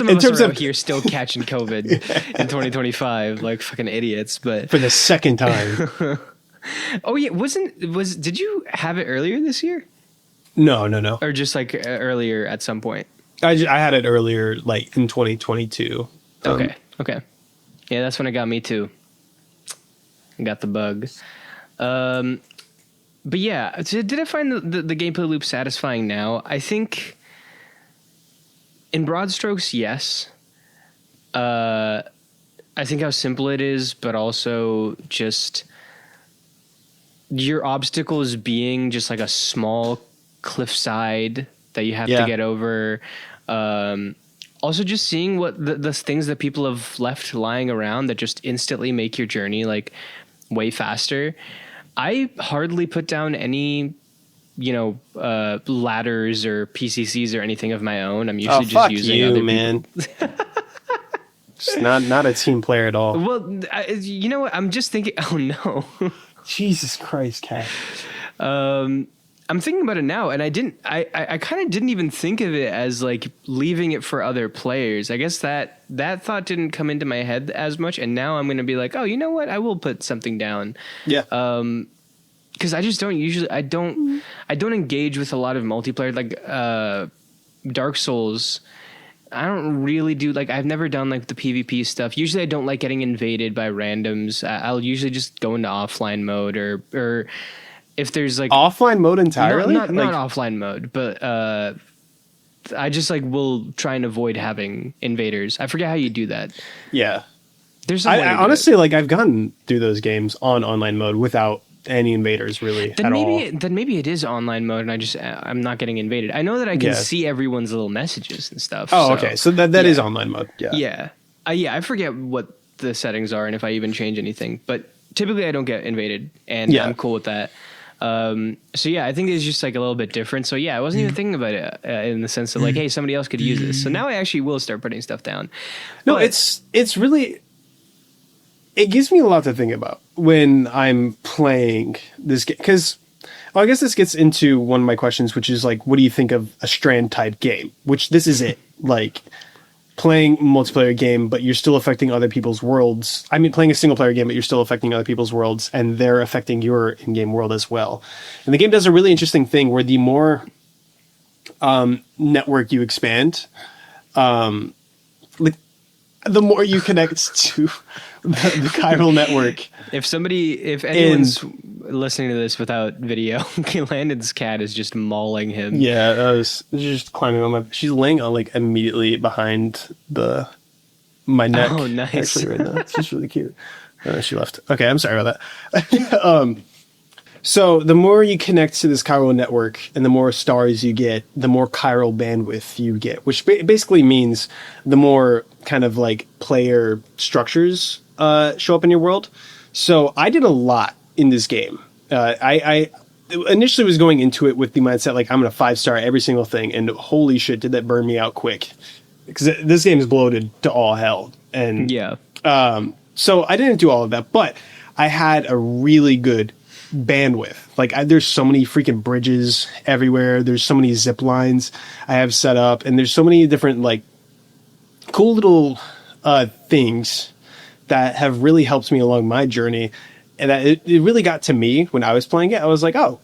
are out here still catching COVID in 2025, like fucking idiots. But for the second time. Oh yeah, did you have it earlier this year? No. Or just like earlier at some point? I had it earlier, like in 2022. Okay. Yeah, that's when it got me too. I got the bug. But yeah, did I find the gameplay loop satisfying now? I think in broad strokes, yes. I think how simple it is, but also just your obstacles being just like a small cliffside that you have to get over. Also just seeing what the things that people have left lying around that just instantly make your journey like way faster. I hardly put down any, ladders or PCCs or anything of my own. I'm usually just using other man. Just not a team player at all. Well, you know what? I'm just thinking. Oh no, Jesus Christ, Cat. I'm thinking about it now, and I kind of didn't even think of it as like leaving it for other players. I guess that thought didn't come into my head as much, and now I'm going to be like, oh, you know what? I will put something down. Yeah. Because I just don't usually, I don't engage with a lot of multiplayer, like Dark Souls. I don't really do, like, I've never done like the PvP stuff. Usually I don't like getting invaded by randoms. I'll usually just go into offline mode or if there's like offline mode entirely, not offline mode, but I just like will try and avoid having invaders. I forget how you do that. Yeah, there's some way to I do honestly it. like I've gotten through those games on online mode without any invaders really Then at maybe all. then maybe it is online mode, and I'm not getting invaded. I know that I can see everyone's little messages and stuff. Oh, okay, so that is online mode. Yeah. I forget what the settings are and if I even change anything, but typically I don't get invaded, and I'm cool with that. So yeah, I think it's just like a little bit different. So yeah, I wasn't even thinking about it in the sense of like, hey, somebody else could use this. So now I actually will start putting stuff down. No, it's really, it gives me a lot to think about when I'm playing this game. Because, well, I guess this gets into one of my questions, which is like, what do you think of a Strand type game? Which this is it. Like, playing a multiplayer game, but you're still affecting other people's worlds. I mean, playing a single player game, but you're still affecting other people's worlds, and they're affecting your in-game world as well. And the game does a really interesting thing where the more network you expand, like the more you connect to the chiral network. If anyone's listening to this without video, Landon's cat is just mauling him. Yeah, I was just climbing on my. She's laying on like immediately behind my neck. Oh, nice. Actually, right now, she's really cute. She left. Okay, I'm sorry about that. So the more you connect to this chiral network, and the more stars you get, the more chiral bandwidth you get, which basically means the more kind of like player structures show up in your world. So I did a lot in this game. I initially was going into it with the mindset like I'm going to 5-star every single thing, and holy shit, did that burn me out quick, because this game is bloated to all hell. And Yeah. so I didn't do all of that, but I had a really good bandwidth. Like there's so many freaking bridges everywhere. There's so many zip lines I have set up, and there's so many different like cool little things that have really helped me along my journey. And that it really got to me when I was playing it. I was like, oh,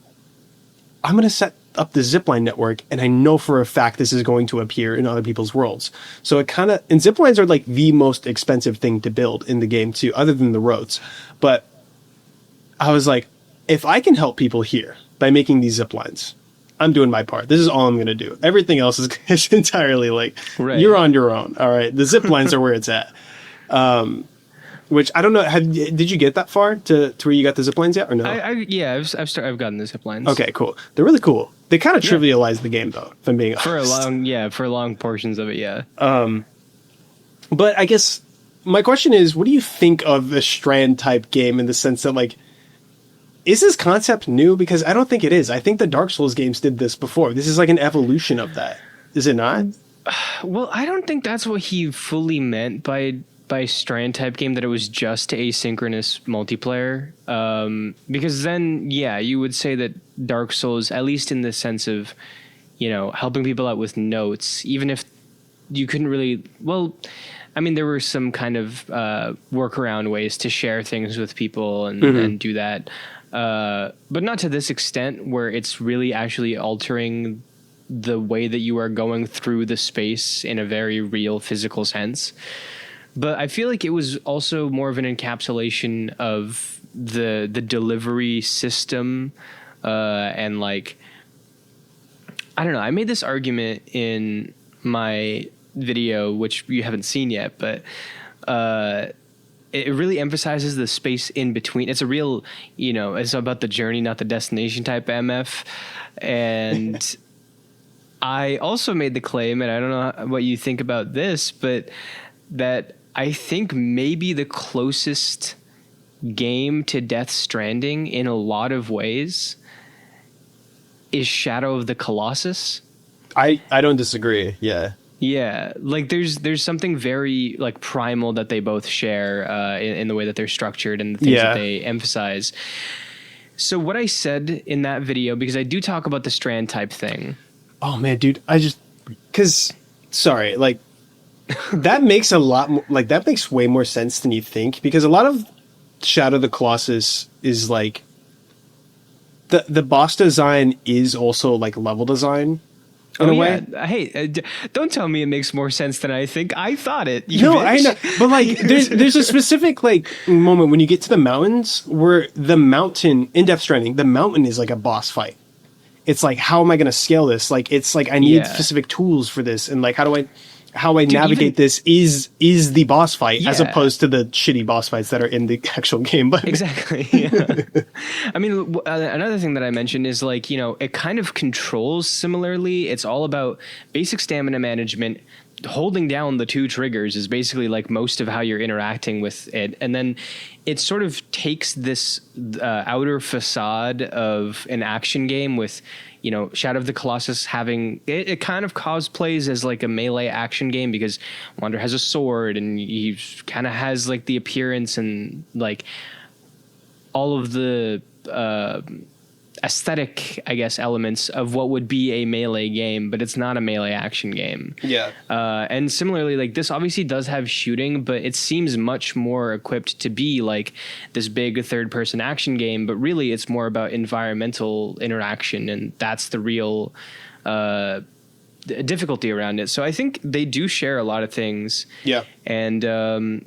I'm going to set up the zipline network, and I know for a fact this is going to appear in other people's worlds. So it kind of, and ziplines are like the most expensive thing to build in the game too, other than the roads. But I was like, if I can help people here by making these ziplines, I'm doing my part. This is all I'm going to do. Everything else is entirely like, you're on your own. All right. The ziplines are where it's at. Which I don't know. Did you get that far to where you got the ziplines yet, or no? I've gotten the ziplines. Okay, cool. They're really cool. They kind of trivialize the game, though, if I'm being honest. For long portions of it, yeah. But I guess my question is, what do you think of the Strand type game in the sense that, like, is this concept new? Because I don't think it is. I think the Dark Souls games did this before. This is like an evolution of that. Is it not? Well, I don't think that's what he fully meant by Strand type game, that it was just asynchronous multiplayer. Because then, yeah, you would say that Dark Souls, at least in the sense of, helping people out with notes, even if you couldn't really, well, I mean, there were some kind of workaround ways to share things with people and do that. But not to this extent where it's really actually altering the way that you are going through the space in a very real physical sense. But I feel like it was also more of an encapsulation of the delivery system, and like, I don't know. I made this argument in my video, which you haven't seen yet, but it really emphasizes the space in between. It's a real, it's about the journey, not the destination type MF. And I also made the claim, and I don't know what you think about this, but that I think maybe the closest game to Death Stranding in a lot of ways is Shadow of the Colossus. I don't disagree. Yeah. Yeah, like there's something very like primal that they both share in the way that they're structured and the things that they emphasize. So what I said in that video, because I do talk about the strand type thing. Oh man, dude, sorry, like that makes a lot more, like that makes way more sense than you think, because a lot of Shadow of the Colossus is like the boss design is also like level design in a way. Hey, don't tell me it makes more sense than I think. I thought it. No, I know, but like there's a specific like moment when you get to the mountains where the mountain in Death Stranding, the mountain is like a boss fight. It's like, how am I going to scale this? Like, it's like I need specific tools for this, and like how I navigate this is the boss fight, as opposed to the shitty boss fights that are in the actual game. But exactly. Yeah. I mean, another thing that I mentioned is like, it kind of controls similarly. It's all about basic stamina management. Holding down the two triggers is basically like most of how you're interacting with it. And then it sort of takes this outer facade of an action game with, Shadow of the Colossus having it kind of cosplays as like a melee action game, because Wander has a sword and he kind of has like the appearance and like all of the aesthetic, I guess, elements of what would be a melee game, but it's not a melee action game. yeah, and similarly, like this obviously does have shooting, but it seems much more equipped to be like this big third-person action game. But really, it's more about environmental interaction, and that's the real difficulty around it. So I think they do share a lot of things. Yeah, and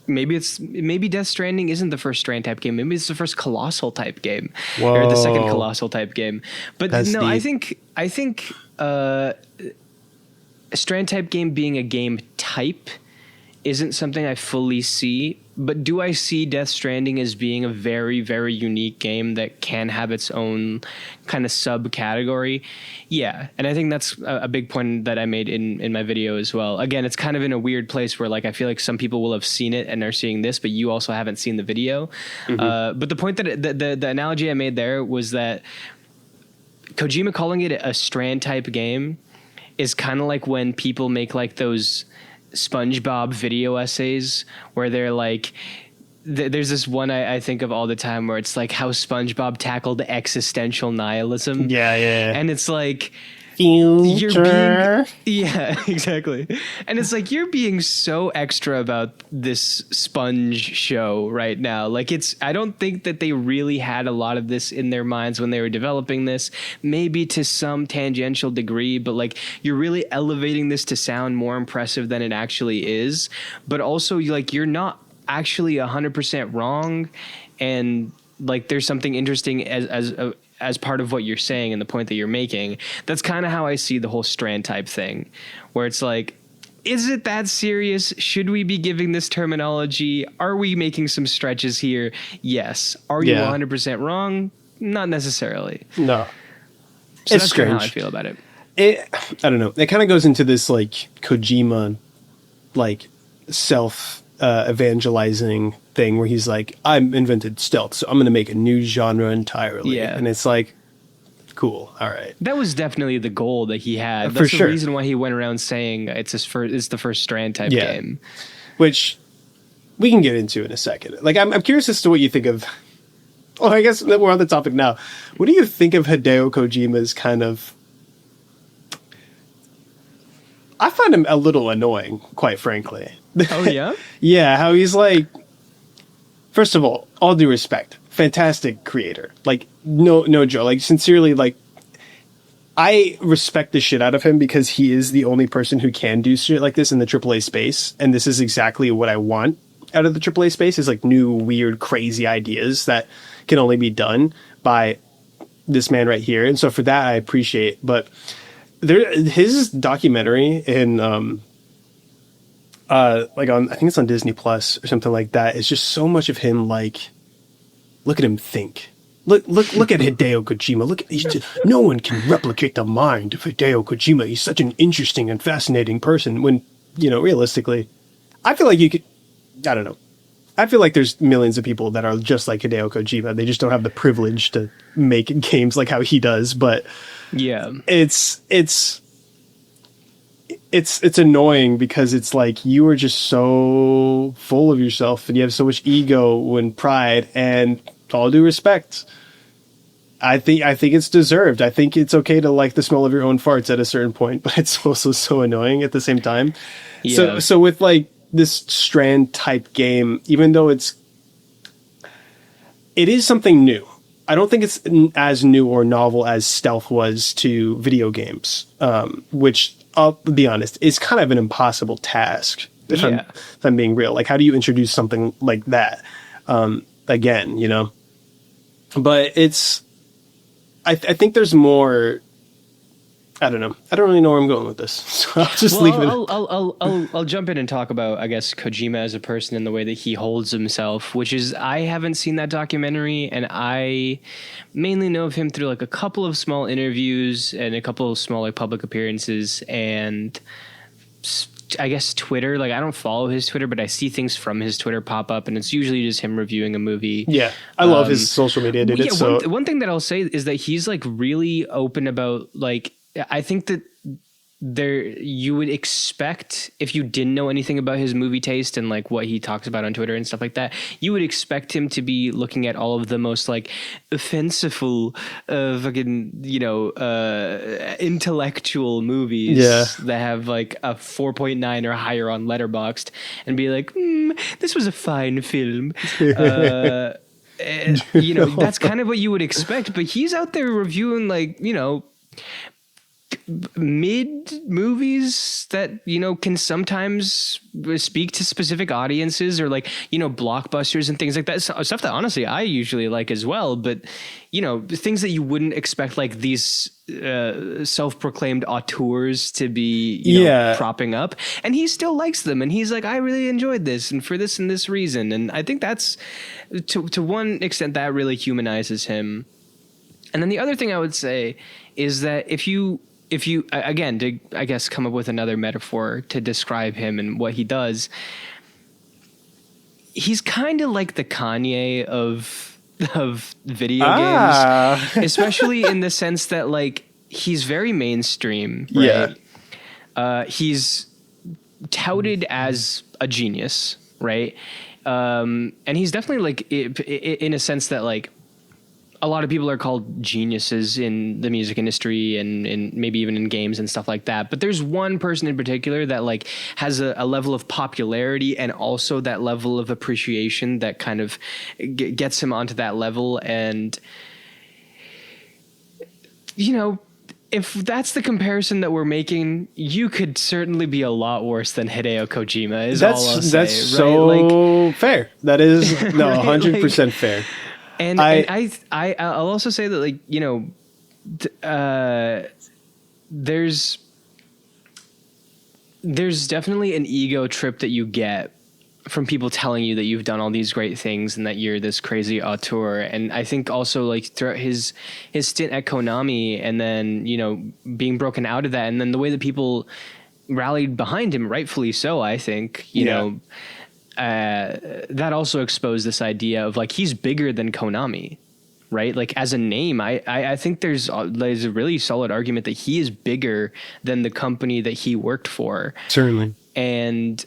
maybe Death Stranding isn't the first Strand type game. Maybe it's the first Colossal type game. Whoa. Or the second Colossal type game. But That's no, deep. I think a Strand type game being a game type isn't something I fully see. But do I see Death Stranding as being a very, very unique game that can have its own kind of subcategory? Yeah. And I think that's a big point that I made in my video as well. Again, it's kind of in a weird place where like I feel like some people will have seen it and are seeing this, but you also haven't seen the video. Mm-hmm. But the point that the analogy I made there was that Kojima calling it a Strand type game is kind of like when people make like those SpongeBob video essays where they're like, there's this one I think of all the time where it's like how SpongeBob tackled existential nihilism. yeah. And it's like, Future. yeah, exactly. And it's like, you're being so extra about this sponge show right now. Like I don't think that they really had a lot of this in their minds when they were developing this, maybe to some tangential degree, but like you're really elevating this to sound more impressive than it actually is. But also like, you're not actually 100% wrong. And like, there's something interesting as part of what you're saying and the point that you're making. That's kind of how I see the whole Strand type thing, where it's like, is it that serious? Should we be giving this terminology? Are we making some stretches here? Yes. Are you 100% wrong? Not necessarily. No. So It's that's kind of strange. how I feel about it. I don't know. It kind of goes into this like Kojima, like self evangelizing thing where he's like, I invented stealth, so I'm going to make a new genre entirely. Yeah. And it's like, cool. All right. That was definitely the goal that he had. For That's sure. the reason why he went around saying it's the first Strand type game. Which we can get into in a second. Like, I'm curious as to what you think of. Well, I guess that we're on the topic now. What do you think of Hideo Kojima's kind of? I find him a little annoying, quite frankly. Oh yeah? Yeah, how he's like. First of all due respect, fantastic creator. Like, no joke. Like, sincerely, like, I respect the shit out of him because he is the only person who can do shit like this in the AAA space, and this is exactly what I want out of the AAA space, is like new, weird, crazy ideas that can only be done by this man right here. And so for that, I appreciate. But his documentary in like on, I think it's on Disney Plus or something like that, is just so much of him like, look at him think. Look at Hideo Kojima. No one can replicate the mind of Hideo Kojima. He's such an interesting and fascinating person. When, realistically, I feel like you could, I don't know. I feel like there's millions of people that are just like Hideo Kojima. They just don't have the privilege to make games like how he does. But yeah, it's annoying because it's like you are just so full of yourself and you have so much ego and pride, and all due respect, I think it's deserved. I think it's okay to like the smell of your own farts at a certain point, but it's also so annoying at the same time. Yeah. So with like this Strand type game, even though it is something new. I don't think it's as new or novel as stealth was to video games, which I'll be honest is kind of an impossible task. If I'm being real, like how do you introduce something like that again? You know, but I think there's more. I don't know. I don't really know where I'm going with this, so I'll just leave it. I'll jump in and talk about, I guess, Kojima as a person and the way that he holds himself, which is, I haven't seen that documentary, and I mainly know of him through like a couple of small interviews and a couple of small like public appearances, and I guess Twitter. Like I don't follow his Twitter, but I see things from his Twitter pop up, and it's usually just him reviewing a movie. Yeah, I love his social media. Dude. Yeah, one thing that I'll say is that he's like really open about like. I think that you would expect, if you didn't know anything about his movie taste and like what he talks about on Twitter and stuff like that, you would expect him to be looking at all of the most like fanciful, fucking, intellectual movies that have like a 4.9 or higher on Letterboxd and be like, this was a fine film. That's kind of what you would expect, but he's out there reviewing like, mid movies that can sometimes speak to specific audiences, or like blockbusters and things like that, stuff that honestly I usually like as well, but things that you wouldn't expect like these self-proclaimed auteurs to be propping up, and he still likes them, and he's like, I really enjoyed this and for this and this reason, and I think that's to one extent that really humanizes him. And then the other thing I would say is that if you again, to I guess come up with another metaphor to describe him and what he does, he's kind of like the Kanye of video games, especially in the sense that like he's very mainstream, right? He's touted as a genius, right? And he's definitely like in a sense that like a lot of people are called geniuses in the music industry and maybe even in games and stuff like that. But there's one person in particular that like has a level of popularity and also that level of appreciation that kind of gets him onto that level. And, if that's the comparison that we're making, you could certainly be a lot worse than Hideo Kojima. That's right? So fair. That is 100% fair. And I'll also say that like there's definitely an ego trip that you get from people telling you that you've done all these great things and that you're this crazy auteur. And I think also like throughout his stint at Konami and then being broken out of that, and then the way that people rallied behind him, rightfully so, I think that also exposed this idea of like he's bigger than Konami, right? Like as a name, I think there's a really solid argument that he is bigger than the company that he worked for. Certainly. And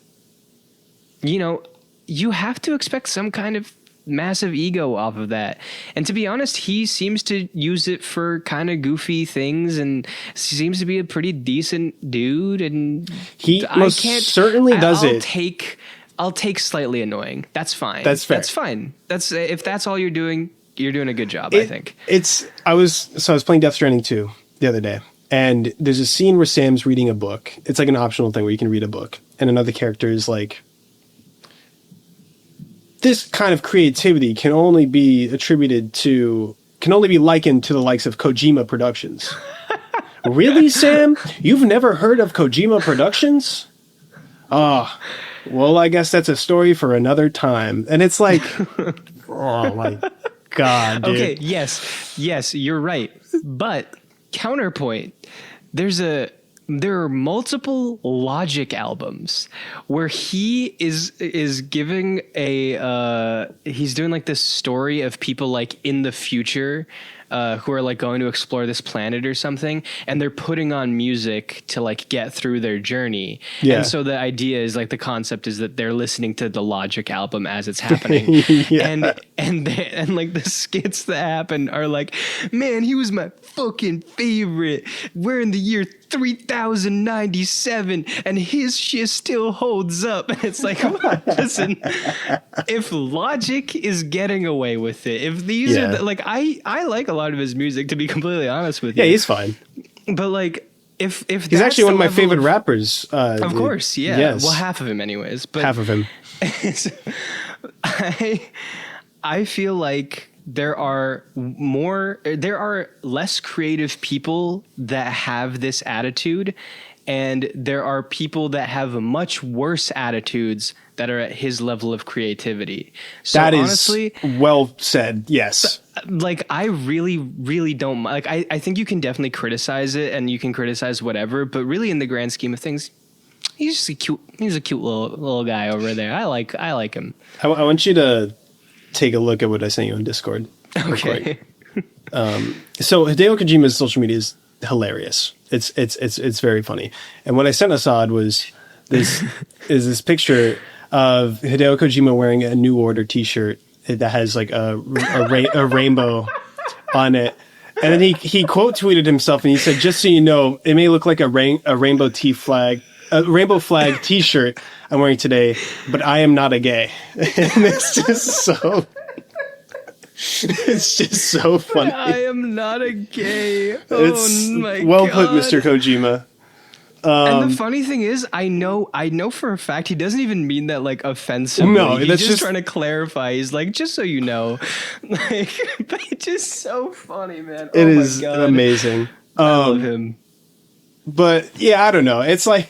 you have to expect some kind of massive ego off of that. And to be honest, he seems to use it for kind of goofy things and seems to be a pretty decent dude. And he certainly does it. I'll take slightly annoying. That's fine. That's fair. That's fine. If that's all you're doing a good job, I think. I was playing Death Stranding 2 the other day, and there's a scene where Sam's reading a book. It's like an optional thing where you can read a book, and another character is like, this kind of creativity can only be likened to the likes of Kojima Productions. Really, Sam? You've never heard of Kojima Productions? Well, I guess that's a story for another time. And it's like, oh my God, dude. Okay, yes, you're right. But counterpoint, there are multiple Logic albums where he is giving he's doing like this story of people like in the future who are like going to explore this planet or something, and they're putting on music to like get through their journey. Yeah. And so the idea is like the concept is that they're listening to the Logic album as it's happening. Yeah. And like the skits that happen are like, man, he was my fucking favorite. We're in the year 3097 and his shit still holds up. And it's like, listen, if Logic is getting away with it, if these are like, I like a lot of his music, to be completely honest with you. Yeah, he's fine. But like, if He's actually one of my favorite rappers. Of course, yeah. Yes. Well, half of him, anyways. But Half of him. I feel like there are less creative people that have this attitude, and there are people that have much worse attitudes that are at his level of creativity. So That is honestly, well said. Yes. like I really, really don't like. I think you can definitely criticize it, and you can criticize whatever, but really, in the grand scheme of things, he's just a cute. He's a cute little guy over there. I like him. I want you to take a look at what I sent you on Discord. Okay. So Hideo Kojima's social media is hilarious. It's very funny. And what I sent Asad was this picture of Hideo Kojima wearing a New Order T-shirt that has like a rainbow on it. And then he quote tweeted himself and he said, "Just so you know, it may look like a rainbow flag T-shirt I'm wearing today, but I am not a gay." And it's just so. It's just so funny. I am not a gay. It's Oh my well God. put, Mr. Kojima. And the funny thing is, I know for a fact he doesn't even mean that like offensively. No, he's that's just trying to clarify. He's like, just so you know, like, but it's just so funny, man. It Oh my is God. amazing. I love him. But yeah, I don't know. It's like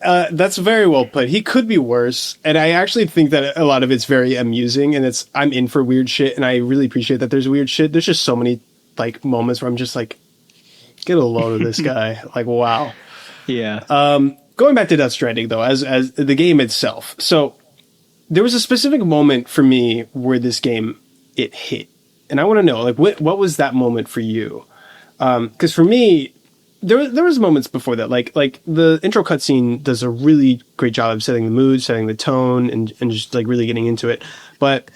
that's very well put. He could be worse, and I actually think that a lot of it's very amusing. And I'm in for weird shit, and I really appreciate that there's weird shit. There's just so many like moments where I'm just like, get a load of this guy. Like, wow. Yeah. Going back to Death Stranding though, as the game itself. So there was a specific moment for me where this game it hit, and I want to know like what was that moment for you? Because for me, there was moments before that, like the intro cutscene does a really great job of setting the mood, setting the tone, and just like really getting into it. But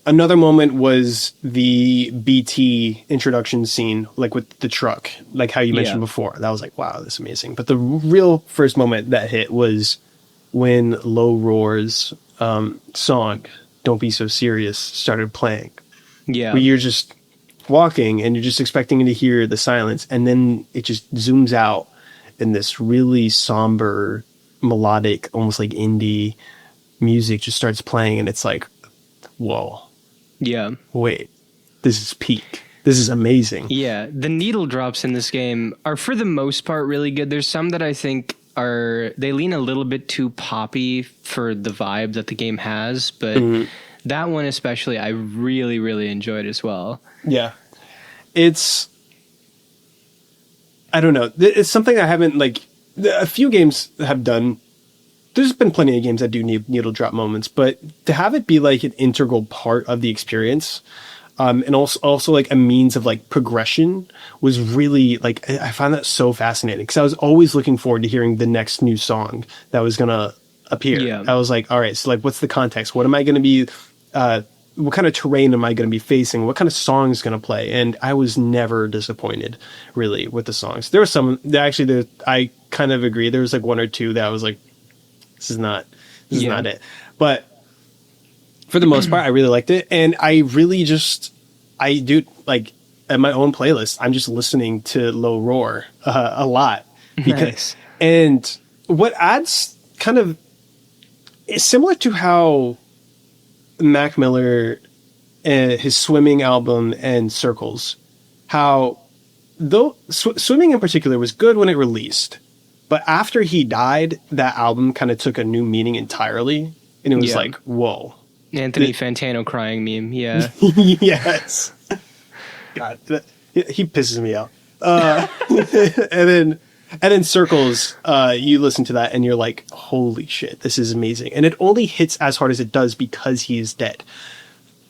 another moment was the BT introduction scene, like with the truck, like how you mentioned before. That was like, wow, that's amazing. But the real first moment that hit was when Low Roar's song, "Don't Be So Serious," started playing. Yeah. Where you're just walking and you're just expecting to hear the silence, and then it just zooms out and this really somber, melodic, almost like indie music just starts playing, and it's like, whoa. Yeah. Wait, this is peak. This is amazing. Yeah. The needle drops in this game are for the most part really good. There's some that I think they lean a little bit too poppy for the vibe that the game has, but that one especially I really, really enjoyed as well. Yeah. I don't know. It's something I haven't like, a few games have done. There's been plenty of games that do needle drop moments, but to have it be like an integral part of the experience, and also like a means of like progression was really like, I found that so fascinating because I was always looking forward to hearing the next new song that was going to appear. Yeah. I was like, all right, so like, what's the context? What am I going to be, what kind of terrain am I going to be facing? What kind of song is going to play? And I was never disappointed really with the songs. There were some that actually I kind of agree. There was like one or two that I was like, this is not it. But for the most part, I really liked it. And I really I do like at my own playlist, I'm just listening to Low Roar a lot. Nice. And what adds kind of is similar to how Mac Miller, his Swimming album and Circles, how though Swimming in particular was good when it released, but after he died, that album kind of took a new meaning entirely, and it was like, whoa. Anthony Fantano crying meme, yeah. Yes. God, he pisses me out. And then Circles, you listen to that and you're like, holy shit, this is amazing. And it only hits as hard as it does because he is dead.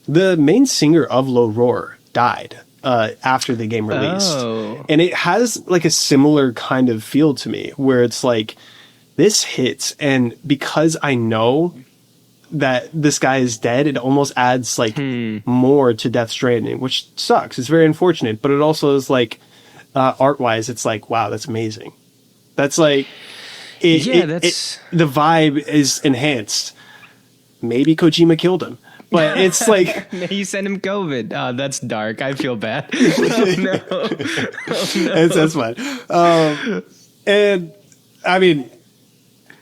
The main singer of Low Roar died after the game released. Oh. And it has like a similar kind of feel to me where it's like this hits, and because I know that this guy is dead, it almost adds like more to Death Stranding, which sucks. It's very unfortunate, but it also is like art wise, it's like, wow, that's amazing. That's like the vibe is enhanced. Maybe Kojima killed him, but it's like he sent him COVID. Oh, that's dark. I feel bad. Oh, no. Oh, no. That's fine. And I mean,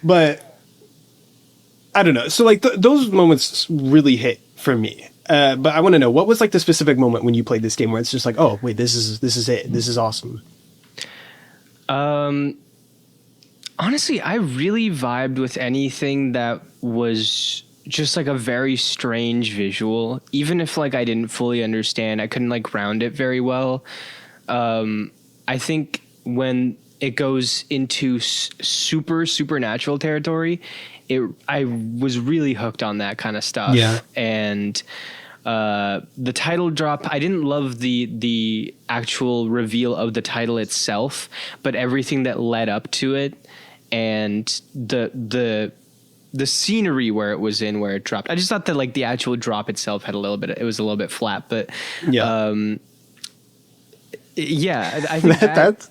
but I don't know. So like those moments really hit for me. But I want to know, what was like the specific moment when you played this game where it's just like, oh wait, this is it. This is awesome. Honestly, I really vibed with anything that was just like a very strange visual. Even if like I didn't fully understand, I couldn't like ground it very well. I think when it goes into supernatural territory, I was really hooked on that kind of stuff. Yeah. And the title drop, I didn't love the actual reveal of the title itself, but everything that led up to it and the scenery where it was in, where it dropped. I just thought that like the actual drop itself had it was a little bit flat, but I think that's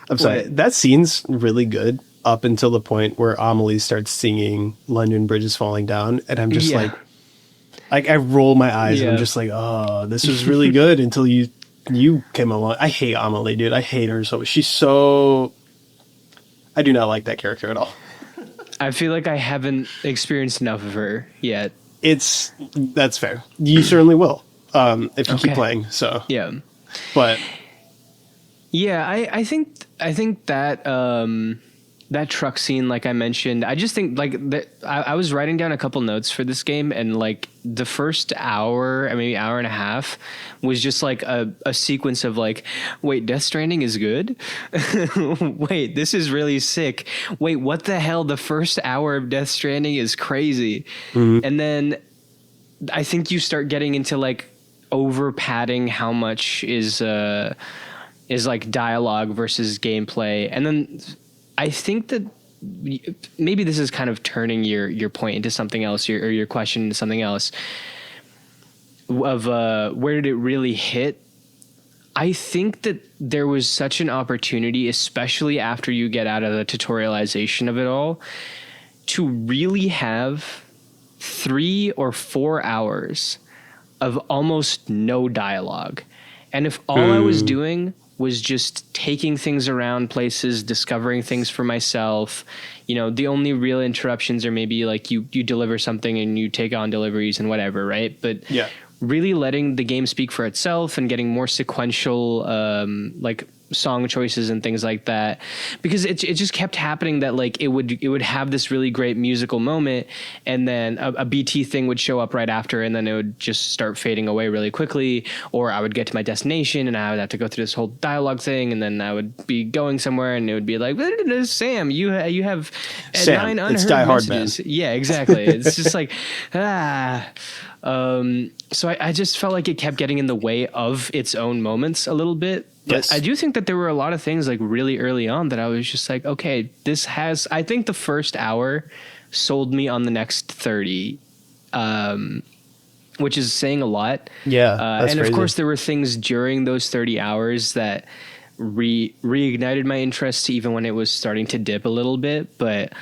I'm sorry. That scene's really good up until the point where Amelie starts singing London Bridge is Falling Down. And I'm just like I roll my eyes and I'm just like, oh, this was really good until you came along. I hate Amelie, dude. I hate her so I do not like that character at all. I feel like I haven't experienced enough of her yet. That's fair. You certainly will. If you keep playing. So yeah. But yeah, I think that that truck scene, like I mentioned, I just think like I was writing down a couple notes for this game, and like the first hour, maybe hour and a half, was just like a sequence of like, wait, Death Stranding is good? Wait, this is really sick. Wait, what the hell? The first hour of Death Stranding is crazy. Mm-hmm. And then I think you start getting into like over padding how much is like dialogue versus gameplay. And then I think that maybe this is kind of turning your point into something else, or your question into something else of where did it really hit? I think that there was such an opportunity, especially after you get out of the tutorialization of it all, to really have 3 or 4 hours of almost no dialogue. And if all I was doing was just taking things around places, discovering things for myself, the only real interruptions are maybe like you deliver something and you take on deliveries and whatever, right? But really letting the game speak for itself and getting more sequential like song choices and things like that, because it just kept happening that like it would have this really great musical moment, and then a BT thing would show up right after, and then it would just start fading away really quickly, or I would get to my destination and I would have to go through this whole dialogue thing, and then I would be going somewhere and it would be like, Sam, you have Sam, 9 unheard it's Die Hard, messages. man. Yeah, exactly. It's just like so I just felt like it kept getting in the way of its own moments a little bit. But yes. I do think that there were a lot of things like really early on that I was just like, okay, I think the first hour sold me on the next 30, which is saying a lot. Yeah. That's and crazy. of course there were things during those 30 hours that reignited my interest even when it was starting to dip a little bit. But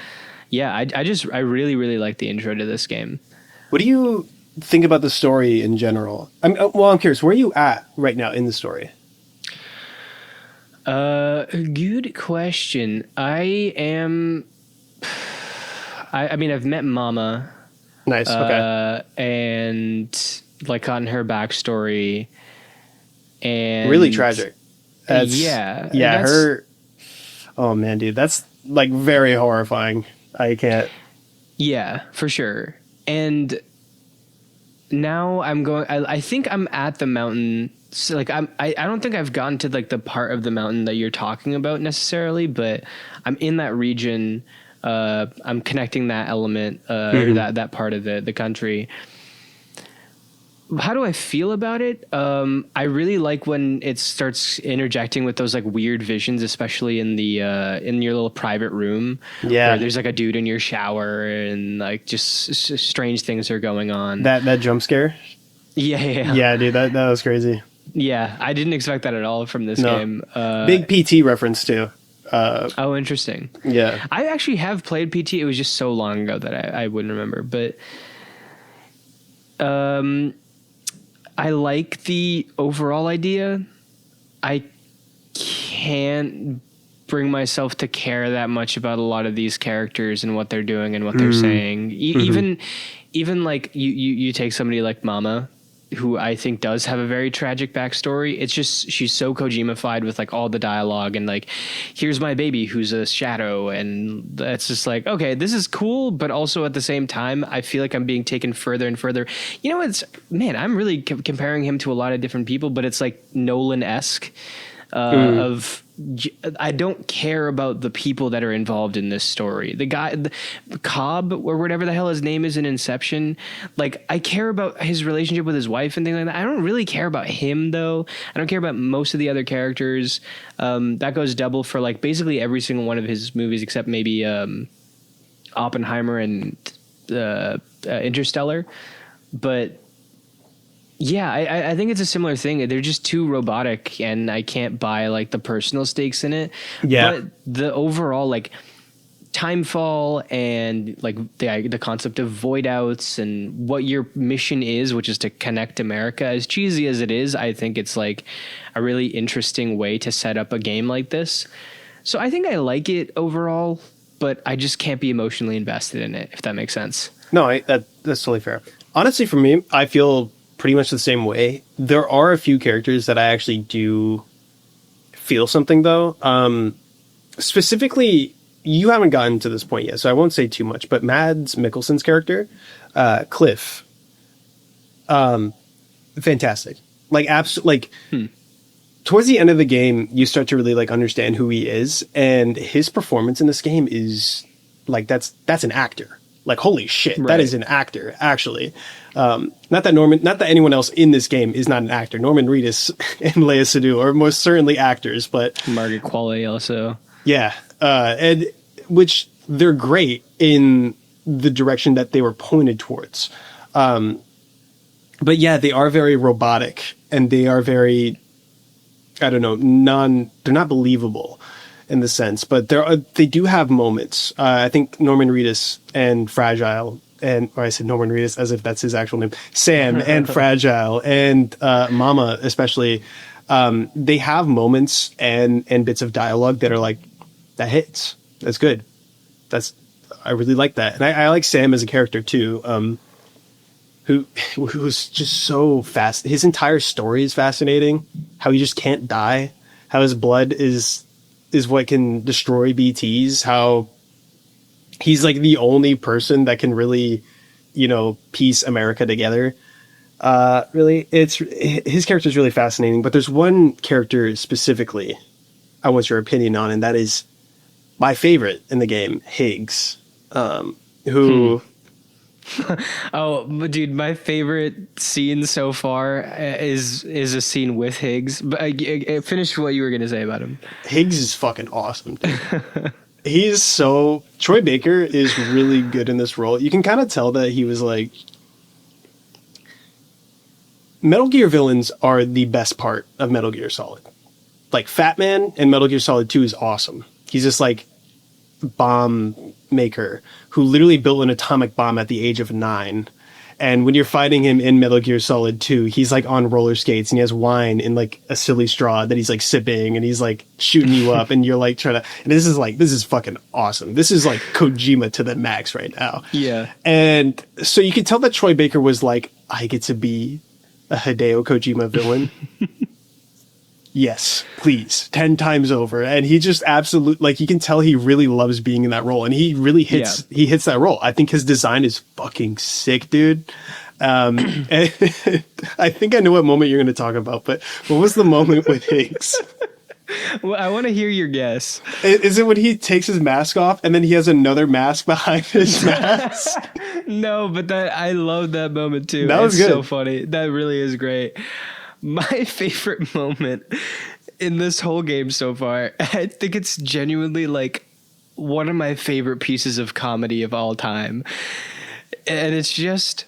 yeah, I really, really like the intro to this game. What do you think about the story in general? I'm curious, where are you at right now in the story? Good question. I mean, I've met Mama. Nice. Okay. And like gotten her backstory, and really tragic. Yeah. Her. Oh man, dude, that's like very horrifying. I can't. Yeah, for sure. And now I'm going. I think I'm at the mountain. So like I don't think I've gotten to like the part of the mountain that you're talking about necessarily, but I'm in that region. I'm connecting that element, or that part of the country. how do I feel about it? I really like when it starts interjecting with those like weird visions, especially in the in your little private room. Yeah. Where there's like a dude in your shower and like just strange things are going on. That jump scare. Yeah. Yeah, dude, that was crazy. Yeah, I didn't expect that at all from this No. game. Big PT reference too. Oh, interesting. Yeah. I actually have played PT. It was just so long ago that I wouldn't remember. But I like the overall idea. I can't bring myself to care that much about a lot of these characters and what they're doing and what they're saying. Even like you take somebody like Mama, who I think does have a very tragic backstory. It's just she's so Kojima-fied with like all the dialogue and like, here's my baby who's a shadow, and that's just like, okay, this is cool, but also at the same time, I feel like I'm being taken further and further. You know, I'm really comparing him to a lot of different people, but it's like Nolan-esque. I don't care about the people that are involved in this story. The guy, Cobb, or whatever the hell his name is in Inception, like I care about his relationship with his wife and things like that. I don't really care about him though. I don't care about most of the other characters. That goes double for like basically every single one of his movies except maybe Oppenheimer and Interstellar. But yeah, I think it's a similar thing. They're just too robotic, and I can't buy like the personal stakes in it. Yeah. But the overall like timefall and like the concept of void outs and what your mission is, which is to connect America, as cheesy as it is, I think it's like a really interesting way to set up a game like this. So I think I like it overall, but I just can't be emotionally invested in it, if that makes sense. No, that's totally fair. Honestly, for me, I feel pretty much the same way. There are a few characters that I actually do feel something though. Specifically, you haven't gotten to this point yet, so I won't say too much, but Mads Mikkelsen's character, Cliff, fantastic. Like absolutely, like towards the end of the game, you start to really like understand who he is, and his performance in this game is like, that's an actor. Like, holy shit, right. That is an actor, actually. Not that anyone else in this game is not an actor. Norman Reedus and Lea Seydoux are most certainly actors, but Margaret Qualley also. Yeah, and which they're great in the direction that they were pointed towards. But yeah, they are very robotic, and they are very, I don't know, they're not believable in the sense, but they do have moments. I think Norman Reedus and Fragile, or I said Norman Reedus as if that's his actual name, Sam and Fragile and Mama especially, they have moments and bits of dialogue that are like, that hits. That's good. I really like that. And I like Sam as a character too, who's just so fast. His entire story is fascinating. How he just can't die. How his blood is what can destroy BTs. How he's like the only person that can really, piece America together. Really, his character is really fascinating. But there's one character specifically I want your opinion on, and that is my favorite in the game, Higgs, who. Oh, dude, my favorite scene so far is a scene with Higgs. But finish what you were going to say about him. Higgs is fucking awesome, dude. Troy Baker is really good in this role. You can kind of tell that he was like, Metal Gear villains are the best part of Metal Gear Solid. Like Fat Man in Metal Gear Solid 2 is awesome. He's just like bomb maker who literally built an atomic bomb at the age of 9. And when you're fighting him in Metal Gear Solid 2, he's like on roller skates and he has wine in like a silly straw that he's like sipping, and he's like shooting you up, and you're like trying to, and this is fucking awesome. This is like Kojima to the max right now. Yeah. And so you can tell that Troy Baker was like, I get to be a Hideo Kojima villain. Yes, please, 10 times over. And he just absolutely, like, you can tell he really loves being in that role, and he really hits that role. I think his design is fucking sick, dude. And I think I know what moment you're going to talk about, but what was the moment with Higgs? Well, I want to hear your guess. Is it when he takes his mask off and then he has another mask behind his mask? No, but I love that moment too. That was it's good. so funny. That really is great. My favorite moment in this whole game so far, I think it's genuinely like one of my favorite pieces of comedy of all time. And it's just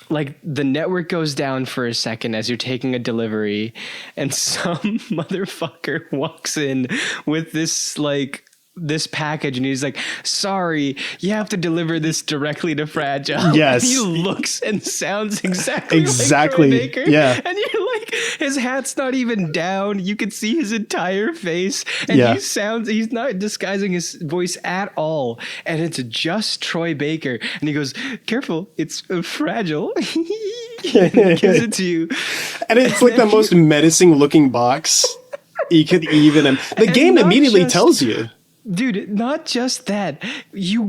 like the network goes down for a second as you're taking a delivery and some motherfucker walks in with this package and he's like, sorry, you have to deliver this directly to Fragile. Yes. And he looks and sounds exactly Exactly. like Troy Baker. Yeah. And you're like, his hat's not even down. You can see his entire face. And Yeah. he's not disguising his voice at all. And it's just Troy Baker. And he goes, careful, it's fragile. And he gives it to you. And it's like the most menacing looking box you could even. The game not immediately just- tells you. Dude, not just that. You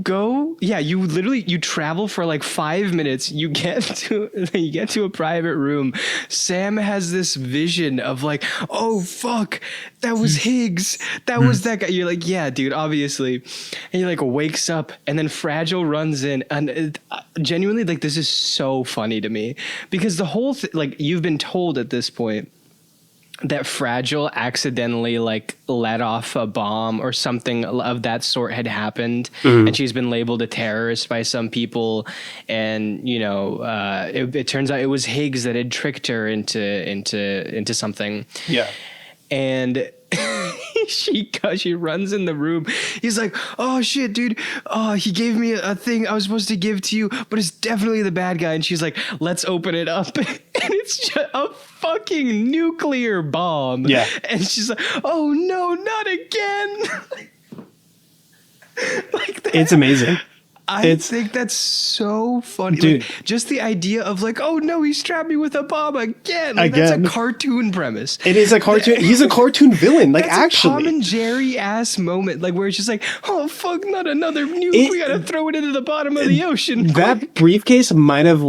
travel for like 5 minutes. You get to a private room. Sam has this vision of like, oh fuck, that was Higgs. That was that guy. You're like, yeah, dude, obviously. And he like wakes up and then Fragile runs in and genuinely like this is so funny to me because the whole like you've been told at this point that Fragile accidentally like let off a bomb or something of that sort had happened, and she's been labeled a terrorist by some people, and you know it turns out it was Higgs that had tricked her into something. Yeah. And she runs in the room. He's like, oh shit, dude. Oh, he gave me a thing I was supposed to give to you, but it's definitely the bad guy. And she's like, let's open it up. And it's just a fucking nuclear bomb. Yeah. And she's like, oh no, not again. Like that. It's amazing. I think that's so funny. Dude. Like, just the idea of like, oh no, he strapped me with a bomb again. Like, that's Again. a cartoon premise. It is a cartoon. He's a cartoon villain. Like, That's actually. a Tom and Jerry ass moment, like where it's just like, oh fuck, not another nuke. We gotta throw it into the bottom of the ocean. That briefcase might have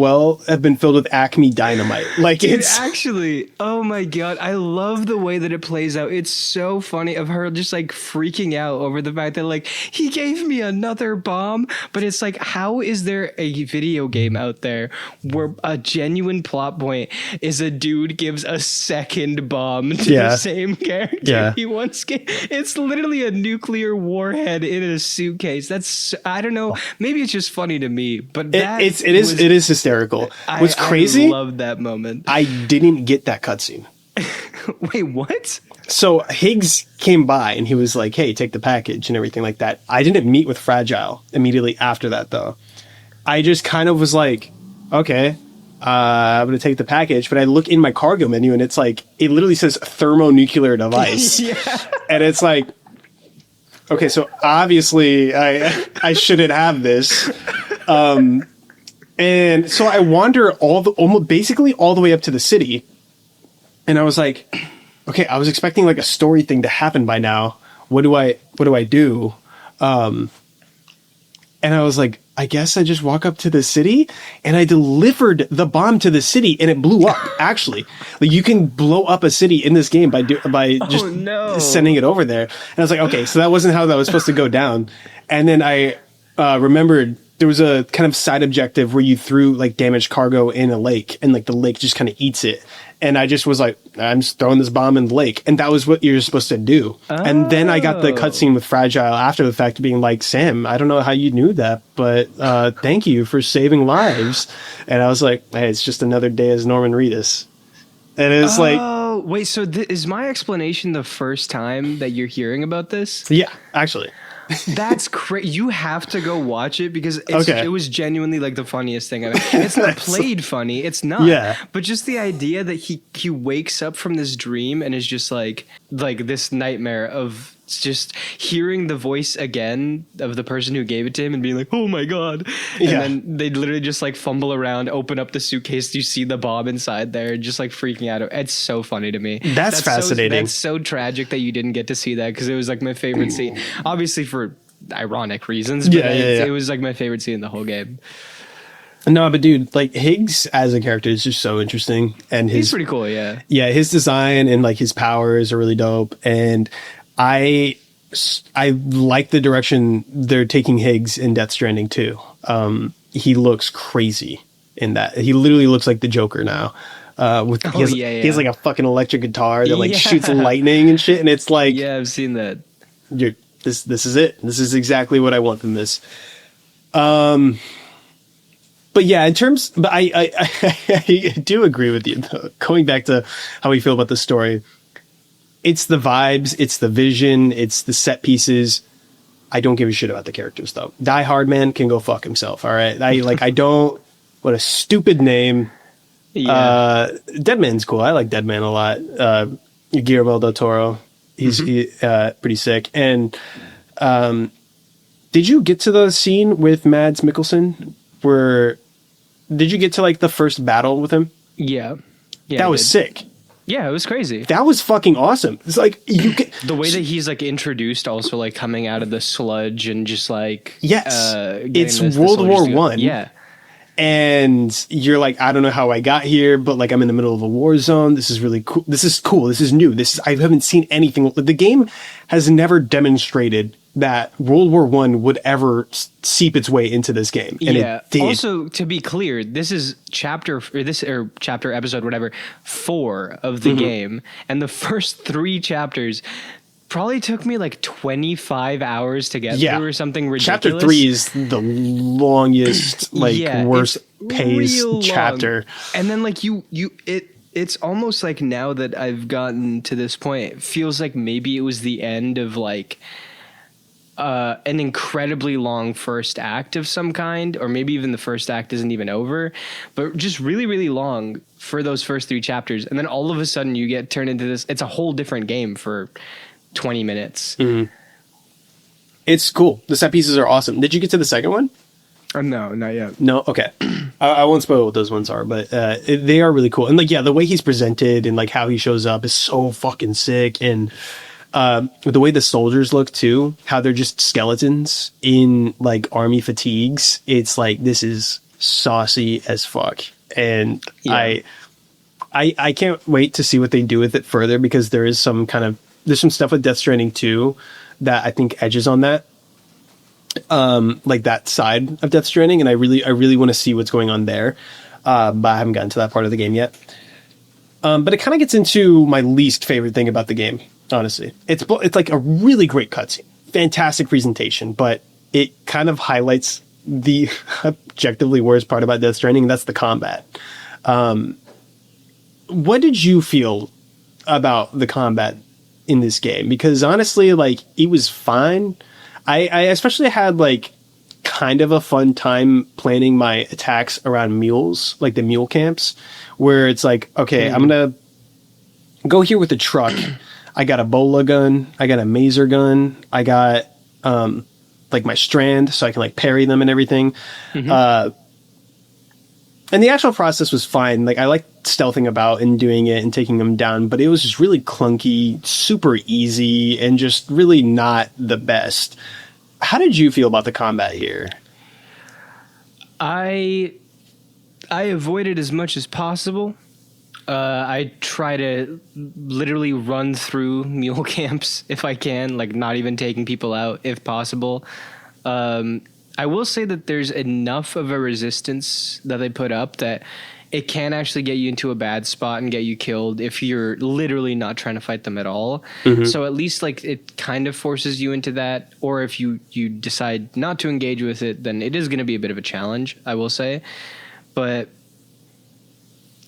been filled with Acme dynamite. Like, Dude, it's. actually, oh my god, I love the way that it plays out. It's so funny of her just like freaking out over the fact that like he gave me another bomb, but it's like, how is there a video game out there where a genuine plot point is a dude gives a second bomb to the same character he once gave? It's literally a nuclear warhead in a suitcase. That's, I don't know, maybe it's just funny to me, but It is hysterical. What's crazy? I love that moment. I didn't get that cutscene. Wait, what? So Higgs came by and he was like, hey, take the package and everything like that. I didn't meet with Fragile immediately after that, though. I just kind of was like, okay, I'm going to take the package. But I look in my cargo menu and it's like, it literally says thermonuclear device. And it's like, okay, so obviously I shouldn't have this. And so I wander basically all the way up to the city. And I was like, okay, I was expecting like a story thing to happen by now. What do I do? And I was like, I guess I just walk up to the city, and I delivered the bomb to the city and it blew up. Actually, like you can blow up a city in this game by just sending it over there. And I was like, okay, so that wasn't how that was supposed to go down. And then I remembered there was a kind of side objective where you threw like damaged cargo in a lake and like the lake just kind of eats it. And I just was like, I'm just throwing this bomb in the lake. And that was what you're supposed to do. Oh. And then I got the cutscene with Fragile after the fact being like, Sam, I don't know how you knew that, but thank you for saving lives. And I was like, hey, it's just another day as Norman Reedus. And it's like... Oh, wait, so is my explanation the first time that you're hearing about this? Yeah, actually. That's crazy. You have to go watch it because it was genuinely like the funniest thing I've ever. It's not played funny. It's not. Yeah. But just the idea that he wakes up from this dream and is just like this nightmare of just hearing the voice again of the person who gave it to him and being like, oh my God. And then they literally just like fumble around, open up the suitcase, you see the bomb inside there, just like freaking out. It's so funny to me. That's fascinating. That's so tragic that you didn't get to see that because it was like my favorite scene. Obviously for ironic reasons, but it was like my favorite scene in the whole game. No, but dude, like Higgs as a character is just so interesting, and He's pretty cool, yeah. yeah, his design and like his powers are really dope, and I I like the direction they're taking Higgs in Death Stranding too. He looks crazy in that. He literally looks like the Joker now. He has like a fucking electric guitar that like shoots lightning and shit, and it's like, yeah, I've seen that. This is it. This is exactly what I want from this. But yeah, but I do agree with you. Though. Going back to how we feel about the story, it's the vibes, it's the vision, it's the set pieces. I don't give a shit about the characters though. Die Hard Man can go fuck himself. All right, I don't. What a stupid name. Yeah. Deadman's cool. I like Deadman a lot. Guillermo del Toro. He's pretty sick. And did you get to the scene with Mads Mikkelsen? Did you get to like the first battle with him? Yeah. That was sick. Yeah, it was crazy. That was fucking awesome. It's like the way that he's like introduced, also like coming out of the sludge and just like it's World War One. Yeah. And you're like, I don't know how I got here, but like I'm in the middle of a war zone. This is really cool. This is cool. This is new. I haven't seen anything. The game has never demonstrated that World War One would ever seep its way into this game. And it did. Also, to be clear, this is chapter episode, whatever, 4 of the game. And the first 3 chapters probably took me like 25 hours to get through or something ridiculous. Chapter 3 is the longest, worst paced chapter. And then like it's almost like now that I've gotten to this point, it feels like maybe it was the end of like an incredibly long first act of some kind, or maybe even the first act isn't even over, but just really, really long for those first 3 chapters. And then all of a sudden you get turned into this. It's a whole different game for 20 minutes. Mm-hmm. It's cool. The set pieces are awesome. Did you get to the second one? No, not yet. No? Okay. I won't spoil what those ones are, but they are really cool. And like, yeah, the way he's presented and like how he shows up is so fucking sick. And the way the soldiers look too, how they're just skeletons in like army fatigues. It's like, this is saucy as fuck. And I can't wait to see what they do with it further, because there's some stuff with Death Stranding 2 that I think edges on that. Like that side of Death Stranding, and I really want to see what's going on there. But I haven't gotten to that part of the game yet. But it kind of gets into my least favorite thing about the game, honestly. It's like a really great cutscene, fantastic presentation, but it kind of highlights the objectively worst part about Death Stranding, and that's the combat. What did you feel about the combat in this game? Because honestly, like, it was fine. I especially had like kind of a fun time planning my attacks around mules, like the mule camps, where it's like, okay, I'm gonna go here with the truck. I got a bola gun, I got a mazer gun, I got like my strand, so I can like parry them and everything. And the actual process was fine. Like, I liked stealthing about and doing it and taking them down, but it was just really clunky, super easy, and just really not the best. How did you feel about the combat here? I avoid it as much as possible. I try to literally run through mule camps if I can, like not even taking people out if possible. I will say that there's enough of a resistance that they put up that it can actually get you into a bad spot and get you killed if you're literally not trying to fight them at all. So at least like it kind of forces you into that. Or if you decide not to engage with it, then it is going to be a bit of a challenge, I will say. But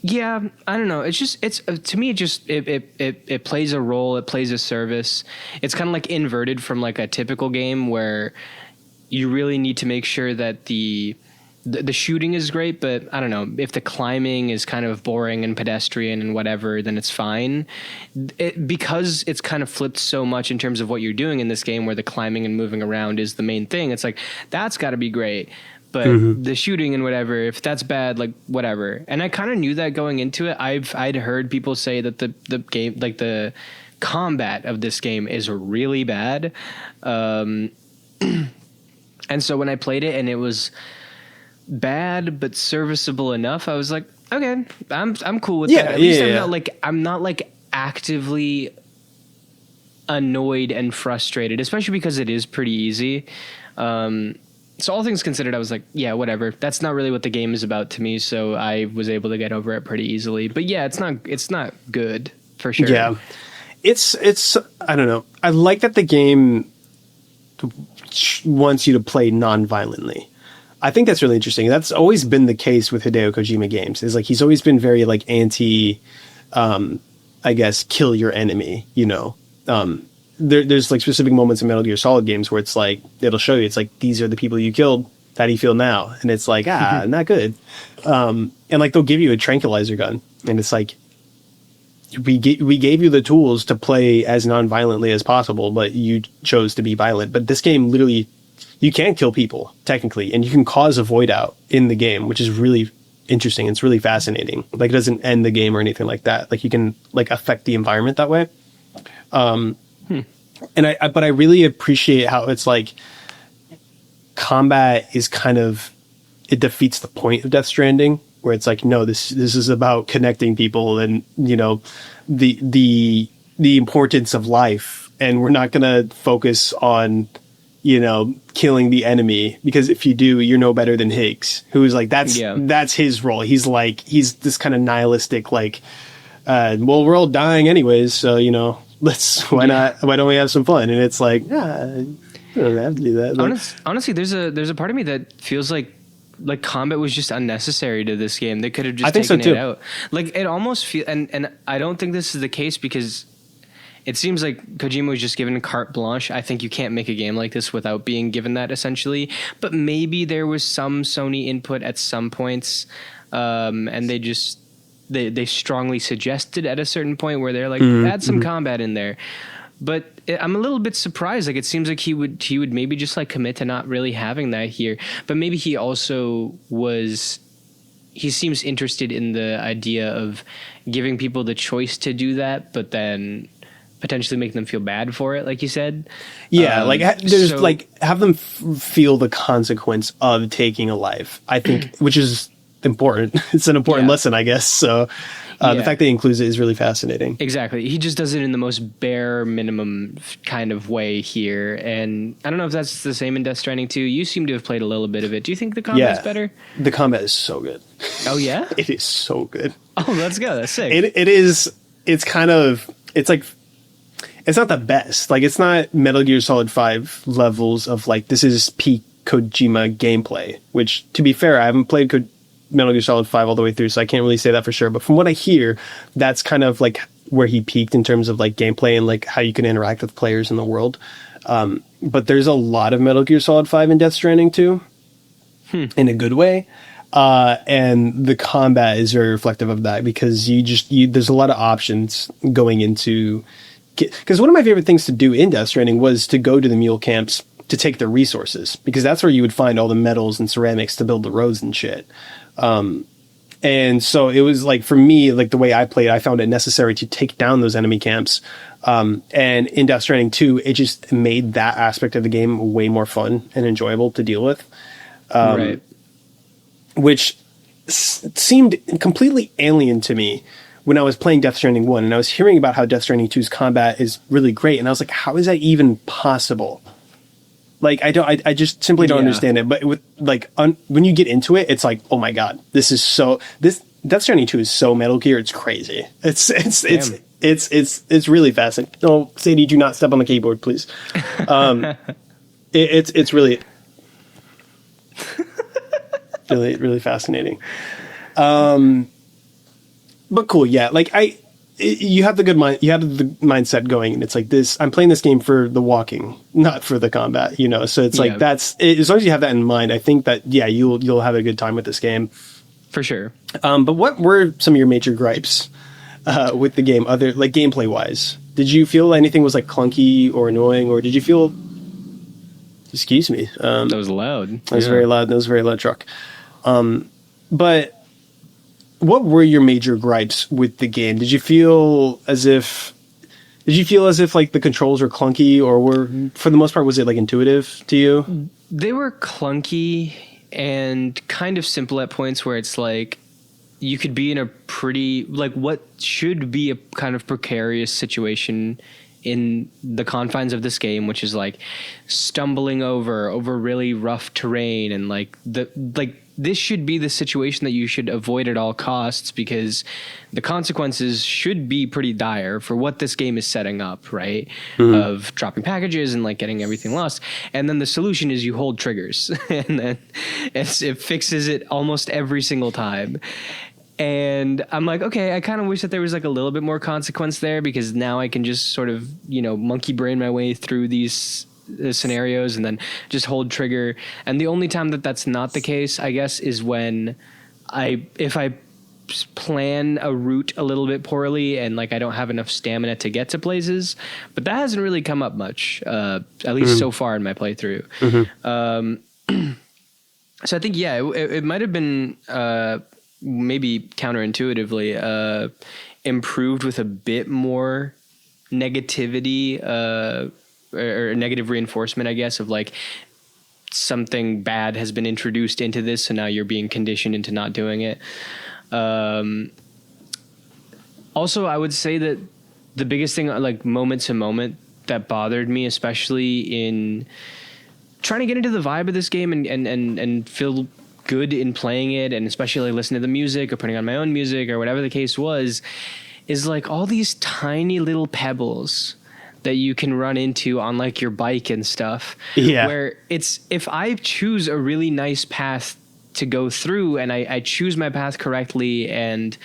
yeah, I don't know. It's to me, it plays a role. It plays a service. It's kind of like inverted from like a typical game where you really need to make sure that the shooting is great, but I don't know, if the climbing is kind of boring and pedestrian and whatever, then it's fine. Because it's kind of flipped so much in terms of what you're doing in this game, where the climbing and moving around is the main thing. It's like, that's got to be great. But the shooting and whatever, if that's bad, like whatever. And I kind of knew that going into it. I'd heard people say that the game, like the combat of this game is really bad. And so when I played it and it was bad but serviceable enough. I was like, okay, I'm cool with Yeah, that. At least yeah. I'm not like actively annoyed and frustrated, especially because it is pretty easy. So all things considered, I was like, yeah, whatever. That's not really what the game is about to me, so I was able to get over it pretty easily. But yeah, it's not good for sure. Yeah. It's I don't know. I like that the game wants you to play non-violently. I think that's really interesting. That's always been the case with Hideo Kojima games. Is like he's always been very like anti I guess kill your enemy, you know. There's like specific moments in Metal Gear Solid games where it's like it'll show you it's like these are the people you killed. How do you feel now? And it's like not good. And like they'll give you a tranquilizer gun, and it's like we gave you the tools to play as non-violently as possible, but you chose to be violent. But this game literally you can kill people technically, and you can cause a void out in the game, which is really interesting. It's really fascinating. Like it doesn't end the game or anything like that. Like you can like affect the environment that way. And but I really appreciate how it's like combat is kind of, it defeats the point of Death Stranding, where it's like, no, this is about connecting people and, you know, the importance of life. And we're not going to focus on, you know, killing the enemy, because if you do, you're no better than Higgs, who's like, that's his role. He's like, he's this kind of nihilistic, like, well, we're all dying anyways. So, you know, why don't we have some fun? And it's like, you don't have to do that. Like, honestly, there's a part of me that feels like combat was just unnecessary to this game. They could have just taken it out. Like it almost feel, and I don't think this is the case, because it seems like Kojima was just given carte blanche. I think you can't make a game like this without being given that, essentially. But maybe there was some Sony input at some points, and they just they strongly suggested at a certain point where they're like, add some combat in there. But I'm a little bit surprised. Like it seems like he would maybe just like commit to not really having that here. But maybe he also he seems interested in the idea of giving people the choice to do that, but then potentially make them feel bad for it, like you said. Yeah, like have them feel the consequence of taking a life, I think, which is important. It's an important lesson, I guess. So the fact that he includes it is really fascinating. Exactly. He just does it in the most bare minimum kind of way here. And I don't know if that's the same in Death Stranding 2. You seem to have played a little bit of it. Do you think the combat's better? The combat is so good. Oh, yeah? It is so good. Oh, let's go. That's sick. It is. It's kind of, it's like, it's not the best. Like, it's not Metal Gear Solid 5 levels of like, this is peak Kojima gameplay, which, to be fair, I haven't played Metal Gear Solid 5 all the way through, so I can't really say that for sure. But from what I hear, that's kind of like where he peaked in terms of like gameplay and like how you can interact with players in the world. But there's a lot of Metal Gear Solid 5 and Death Stranding too, in a good way. And the combat is very reflective of that, because there's a lot of options going into. Because one of my favorite things to do in Death Stranding was to go to the mule camps to take the resources, because that's where you would find all the metals and ceramics to build the roads and shit. And so it was like, for me, like the way I played, I found it necessary to take down those enemy camps. And in Death Stranding 2, it just made that aspect of the game way more fun and enjoyable to deal with. Right. Which seemed completely alien to me when I was playing Death Stranding 1, and I was hearing about how Death Stranding 2's combat is really great. And I was like, how is that even possible? Like, I just simply don't understand it. But with like, when you get into it, it's like, oh my God, this Death Stranding 2 is so Metal Gear. It's crazy. It's really fascinating. No, Sadie, do not step on the keyboard, please. It's really, really, really fascinating. But cool. Yeah. Like you have the good mind, you have the mindset going, and it's like this, I'm playing this game for the walking, not for the combat, you know? So it's like, that's it, as long as you have that in mind, I think that, you'll have a good time with this game. For sure. But what were some of your major gripes, with the game, other like gameplay wise? Did you feel anything was like clunky or annoying, or did you feel, excuse me. That was loud. That was very loud. That was a very loud truck. But what were your major gripes with the game? Did you feel as if like the controls were clunky, or for the most part, was it like intuitive to you? They were clunky and kind of simple at points where it's like you could be in a pretty, like, what should be a kind of precarious situation in the confines of this game, which is like stumbling over really rough terrain, and like this should be the situation that you should avoid at all costs, because the consequences should be pretty dire for what this game is setting up, right? Of dropping packages and like getting everything lost. And then the solution is you hold triggers and then it fixes it almost every single time. And I'm like, okay, I kind of wish that there was like a little bit more consequence there, because now I can just sort of, monkey brain my way through these scenarios and then just hold trigger. And the only time that that's not the case, I guess, is when if I plan a route a little bit poorly and like I don't have enough stamina to get to places. But that hasn't really come up much, at least so far in my playthrough. So I think, yeah, it might have been maybe counterintuitively improved with a bit more negativity or negative reinforcement, I guess, of like something bad has been introduced into this, so now you're being conditioned into not doing it. Also, I would say that the biggest thing, like moment to moment, that bothered me, especially in trying to get into the vibe of this game and feel good in playing it, and especially like listening to the music or putting on my own music or whatever the case was, is like all these tiny little pebbles that you can run into on like your bike and stuff. Yeah. Where it's, if I choose a really nice path to go through and I choose my path correctly and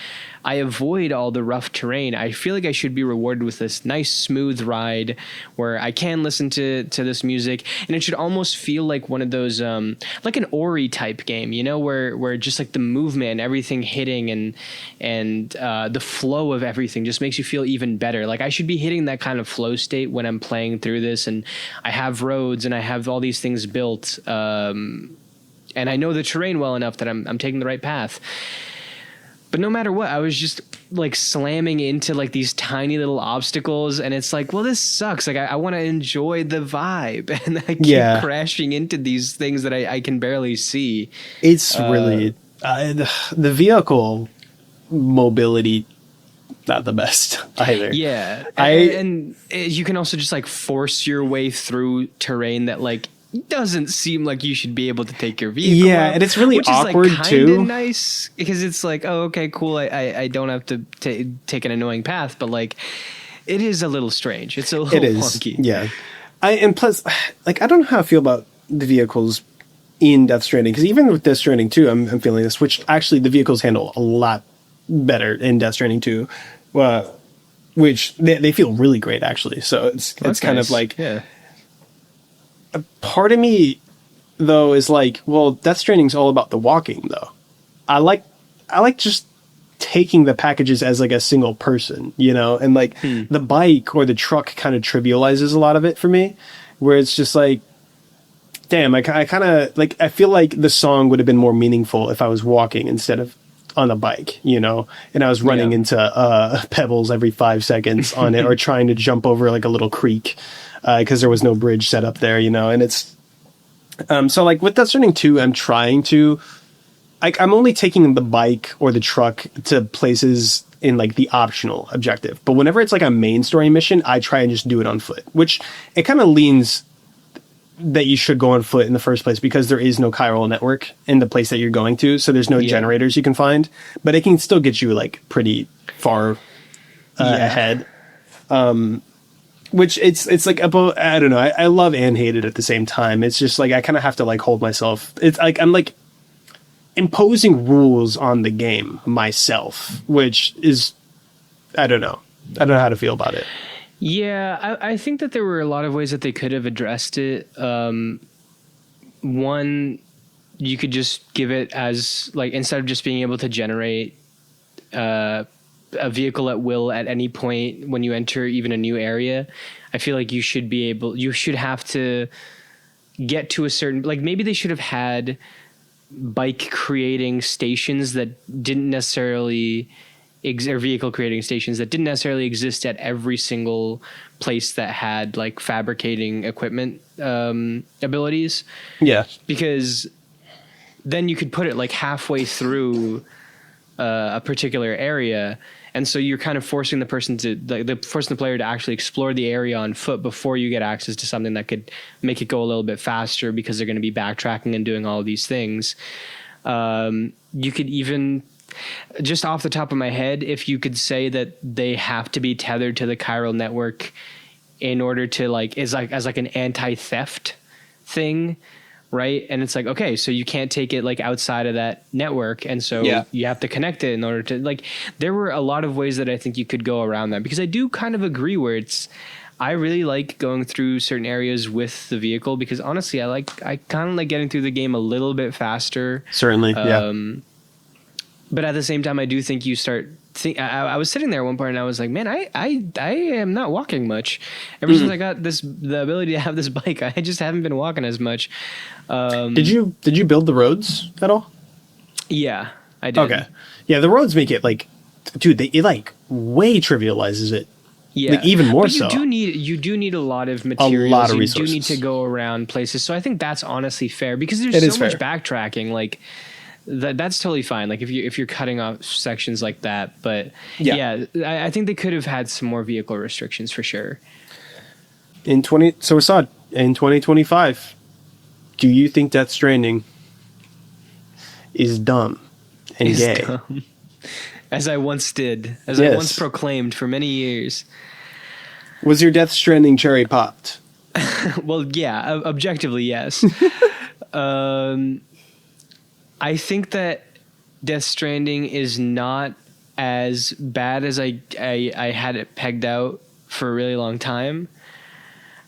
I avoid all the rough terrain, I feel like I should be rewarded with this nice smooth ride where I can listen to this music, and it should almost feel like one of those like an Ori type game, you know, where just like the movement, everything hitting and the flow of everything just makes you feel even better. Like I should be hitting that kind of flow state when I'm playing through this, and I have roads and I have all these things built, and I know the terrain well enough that I'm taking the right path. But no matter what, I was just like slamming into like these tiny little obstacles, and it's like, well, this sucks. Like I want to enjoy the vibe, and I keep crashing into these things that I can barely see. It's really the vehicle mobility, not the best either. Yeah, and you can also just like force your way through terrain that like doesn't seem like you should be able to take your vehicle. Yeah, and it's really awkward is like too. Nice, because it's like, oh, okay, cool. I don't have to take an annoying path, but like, it is a little strange. It's a little funky. Yeah, and plus, like, I don't know how I feel about the vehicles in Death Stranding, because even with Death Stranding 2, I'm feeling this. Which actually, the vehicles handle a lot better in Death Stranding 2, which they feel really great actually. So it's kind of like a part of me, though, is like, well, Death Stranding's all about the walking, though. I like just taking the packages as like a single person, you know, and like the bike or the truck kind of trivializes a lot of it for me, where it's just like, damn, I kind of like, I feel like the song would have been more meaningful if I was walking instead of on a bike, you know, and I was running into pebbles every 5 seconds on it, or trying to jump over like a little creek because there was no bridge set up there, you know. And it's so like with Death Stranding 2, I'm trying to I'm only taking the bike or the truck to places in like the optional objective, but whenever it's like a main story mission, I try and just do it on foot, which it kind of leans that you should go on foot in the first place, because there is no chiral network in the place that you're going to, so there's no generators you can find, but it can still get you like pretty far ahead. Which it's like about, I don't know, I love and hate it at the same time. It's just like I kind of have to like hold myself. It's like I'm like imposing rules on the game myself, which is, I don't know how to feel about it. Yeah, I think that there were a lot of ways that they could have addressed it. One, you could just give it as like, instead of just being able to generate a vehicle at will at any point when you enter even a new area, I feel like you should have to get to a certain, like maybe they should have had bike creating stations that didn't necessarily or vehicle creating stations that didn't necessarily exist at every single place that had like fabricating equipment abilities. Yeah. Because then you could put it like halfway through a particular area, and so you're kind of forcing the person to forcing the player to actually explore the area on foot before you get access to something that could make it go a little bit faster, because they're going to be backtracking and doing all of these things. You could even, just off the top of my head, if you could say that they have to be tethered to the chiral network in order to like, as an anti-theft thing, right? And it's like, okay, so you can't take it like outside of that network, and so you have to connect it in order to, like, there were a lot of ways that I think you could go around that, because I do kind of agree where I really like going through certain areas with the vehicle, because honestly, I kind of like getting through the game a little bit faster. Certainly, But at the same time, I do think you start I was sitting there at one point and I was like, man, I am not walking much. Ever since I got the ability to have this bike, I just haven't been walking as much. Did you build the roads at all? Yeah, I did. Okay. Yeah, the roads make it like, dude, it like way trivializes it. Yeah, like, even more but so. You do need a lot of materials. A lot of you resources. do need to go around places. So I think that's honestly fair, because there's so much backtracking. Like that's totally fine. Like if you're cutting off sections like that. But I think they could have had some more vehicle restrictions for sure. Asad, in 2025, do you think Death Stranding is dumb and gay? Dumb. As I once did, I once proclaimed for many years. Was your Death Stranding cherry popped? Well, yeah, objectively, yes. I think that Death Stranding is not as bad as I had it pegged out for a really long time.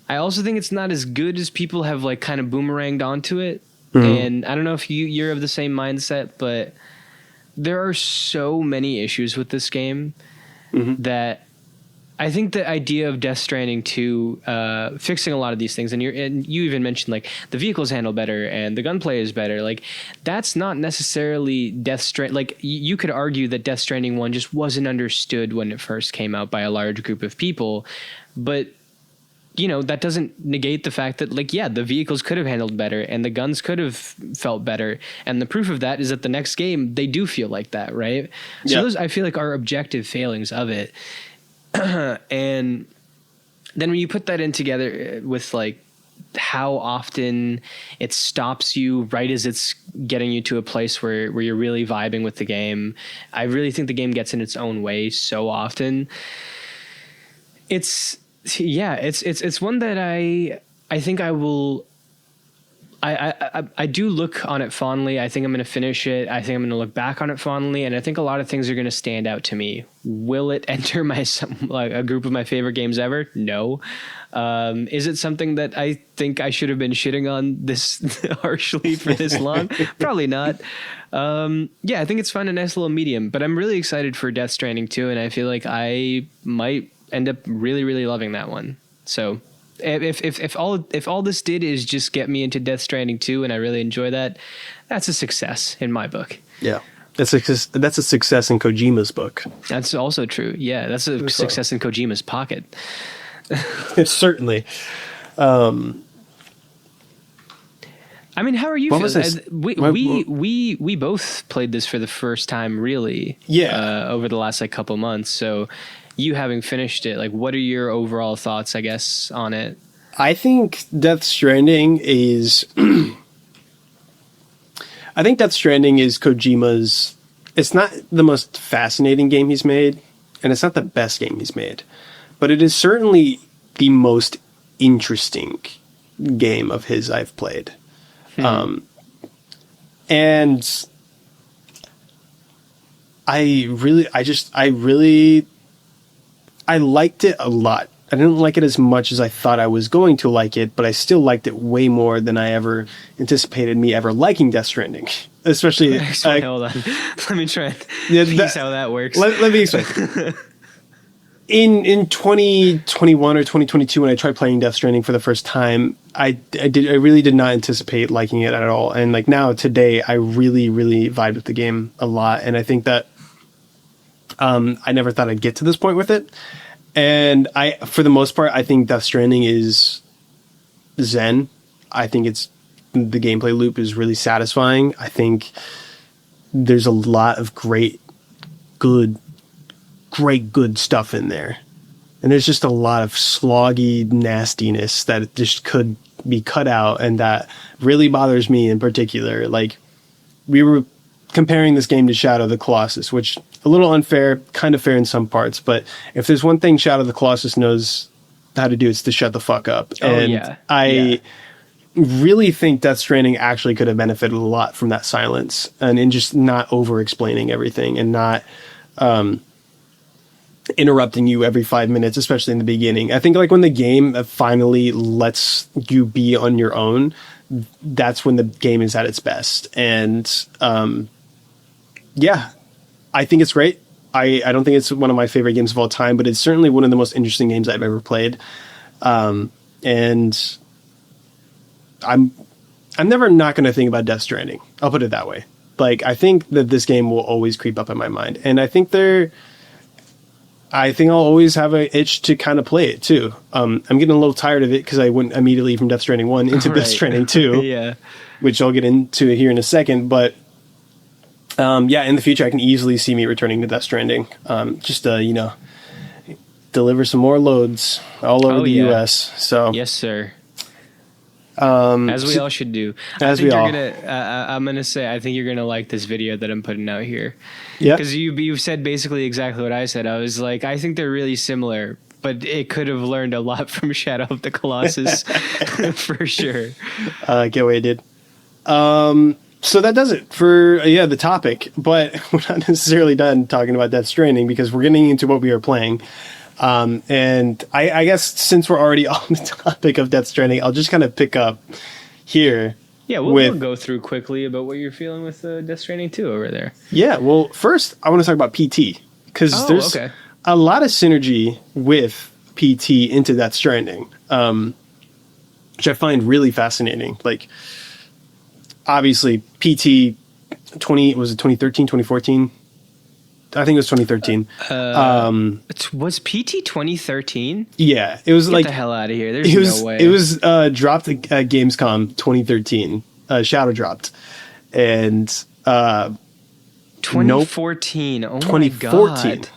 I also think it's not as good as people have like kind of boomeranged onto it. And I don't know if you're of the same mindset, but there are so many issues with this game that I think the idea of Death Stranding 2 fixing a lot of these things, and you even mentioned like the vehicles handle better and the gunplay is better. Like that's not necessarily Death Stranding. Like you could argue that Death Stranding 1 just wasn't understood when it first came out by a large group of people, but you know, that doesn't negate the fact that like, yeah, the vehicles could have handled better and the guns could have felt better. And the proof of that is that the next game, they do feel like that. Right. So those, I feel like, are objective failings of it. And then when you put that in together with like how often it stops you right as it's getting you to a place where you're really vibing with the game, I really think the game gets in its own way so often. It's one that I think I will. I do look on it fondly. I think I'm going to finish it. I think I'm going to look back on it fondly, and I think a lot of things are going to stand out to me. Will it enter a group of my favorite games ever? No. Is it something that I think I should have been shitting on this harshly for this long? Probably not. I think it's fun, a nice little medium. But I'm really excited for Death Stranding 2, and I feel like I might end up really, really loving that one. So if all this did is just get me into Death Stranding 2 and I really enjoy that, that's a success in my book. Yeah. That's a success in Kojima's book. That's also true. Yeah, that's a success in Kojima's pocket. Certainly. I mean, how are you feeling? We both played this for the first time, really. Yeah. Over the last couple months. So you having finished it, like, what are your overall thoughts, I guess, on it? I think Death Stranding is Kojima's. It's not the most fascinating game he's made, and it's not the best game he's made, but it is certainly the most interesting game of his I've played. And I liked it a lot. I didn't like it as much as I thought I was going to like it, but I still liked it way more than I ever anticipated me ever liking Death Stranding. Especially... hold on. Let me try and piece how that works. Let me explain. In 2021 or 2022, when I tried playing Death Stranding for the first time, I really did not anticipate liking it at all. And like now, today, I really, really vibed with the game a lot. And I think that I never thought I'd get to this point with it. And for the most part, I think Death Stranding is zen. I think it's the gameplay loop is really satisfying. I think there's a lot of great good stuff in there. And there's just a lot of sloggy nastiness that just could be cut out, and that really bothers me in particular. Like, we were comparing this game to Shadow of the Colossus, which a little unfair, kind of fair in some parts, but if there's one thing Shadow of the Colossus knows how to do, it's to shut the fuck up. I really think Death Stranding actually could have benefited a lot from that silence and in just not over explaining everything and not interrupting you every 5 minutes, especially in the beginning. I think like when the game finally lets you be on your own, that's when the game is at its best. And I think it's great. I don't think it's one of my favorite games of all time, but it's certainly one of the most interesting games I've ever played. And I'm never not going to think about Death Stranding. I'll put it that way. Like, I think that this game will always creep up in my mind, and I think I'll always have an itch to kind of play it too. I'm getting a little tired of it because I went immediately from Death Stranding 1 into Death Stranding 2, which I'll get into here in a second. But in the future, I can easily see me returning to Death Stranding. Just deliver some more loads all over the US. So yes, sir. As we all should do. I'm gonna say I think you're gonna like this video that I'm putting out here. Yeah, because you've said basically exactly what I said. I was like, I think they're really similar, but it could have learned a lot from Shadow of the Colossus for sure. Get what you did. So that does it for the topic, but we're not necessarily done talking about Death Stranding because we're getting into what we are playing. And I guess since we're already on the topic of Death Stranding, I'll just kind of pick up here. Yeah, we'll go through quickly about what you're feeling with Death Stranding 2 over there. Yeah, well, first I want to talk about PT because there's a lot of synergy with PT into Death Stranding, which I find really fascinating. Like, obviously, PT 2013, 2014? I think it was 2013. Was PT 2013? Yeah, it was. Get the hell out of here! There's no way. It was dropped at Gamescom 2013. Shadow dropped, and 2014. Oh 2014. My god.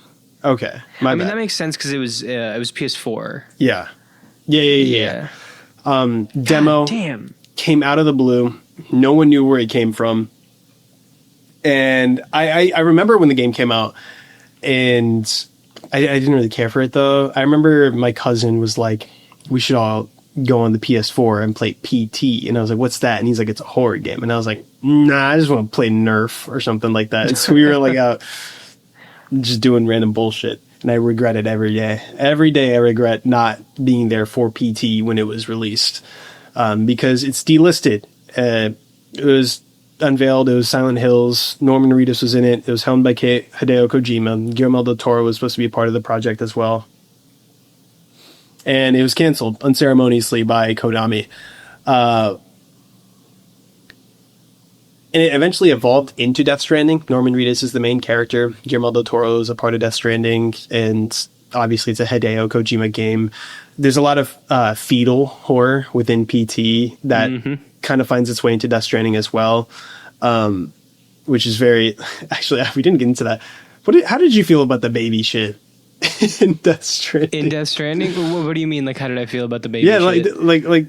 Okay, I mean that makes sense because it was PS4. Yeah. Demo. Damn. Came out of the blue. No one knew where it came from. And I remember when the game came out, and I didn't really care for it, though. I remember my cousin was like, we should all go on the PS4 and play PT. And I was like, what's that? And he's like, it's a horror game. And I was like, nah, I just want to play Nerf or something like that. And so we were like out just doing random bullshit. And I regret it every day. Every day I regret not being there for PT when it was released, because it's delisted. It was unveiled. It was Silent Hills. Norman Reedus was in it. It was helmed by Hideo Kojima. Guillermo del Toro was supposed to be a part of the project as well. And it was canceled unceremoniously by Konami. And it eventually evolved into Death Stranding. Norman Reedus is the main character. Guillermo del Toro is a part of Death Stranding. And obviously it's a Hideo Kojima game. There's a lot of fetal horror within PT that kind of finds its way into Death Stranding as well, which is very... Actually, we didn't get into that. How did you feel about the baby shit in Death Stranding? In Death Stranding? What do you mean? Like, how did I feel about the baby shit? like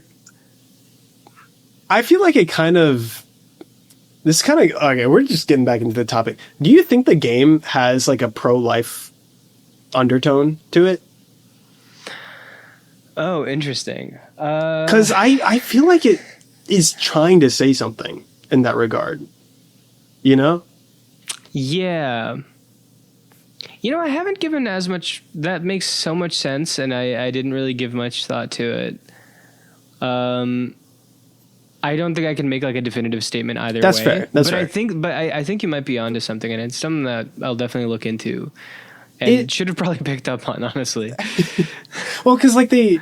I feel like it kind of... This kind of... Okay, we're just getting back into the topic. Do you think the game has like a pro-life undertone to it? Oh, interesting. Because I feel like it is trying to say something in that regard. You know? Yeah. You know, I haven't given as much... That makes so much sense, and I didn't really give much thought to it. I don't think I can make like a definitive statement either way. That's fair. That's fair. I think you might be onto something, and it's something that I'll definitely look into. And it should have probably picked up on, honestly. Well, because like they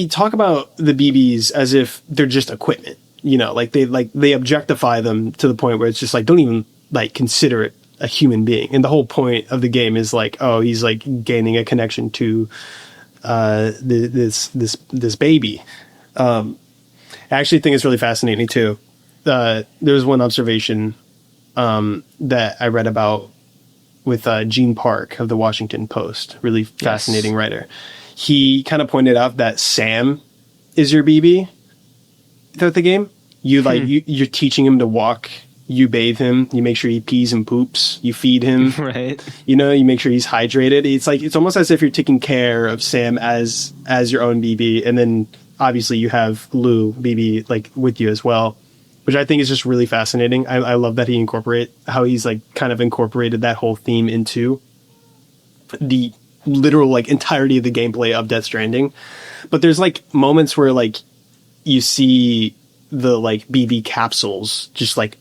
talk about the BBs as if they're just equipment, you know, like they objectify them to the point where it's just like, don't even like consider it a human being. And the whole point of the game is like, oh, he's like gaining a connection to this baby. I actually think it's really fascinating too. There was one observation that I read about with Gene Park of the Washington Post, really fascinating writer. He kind of pointed out that Sam is your BB throughout the game. You you're teaching him to walk. You bathe him. You make sure he pees and poops. You feed him. Right. You know, you make sure he's hydrated. It's almost as if you're taking care of Sam as your own BB, and then obviously you have Lou BB like with you as well, which I think is just really fascinating. I love that how he's like kind of incorporated that whole theme into the literal like entirety of the gameplay of Death Stranding. But there's like moments where like you see the like BB capsules just like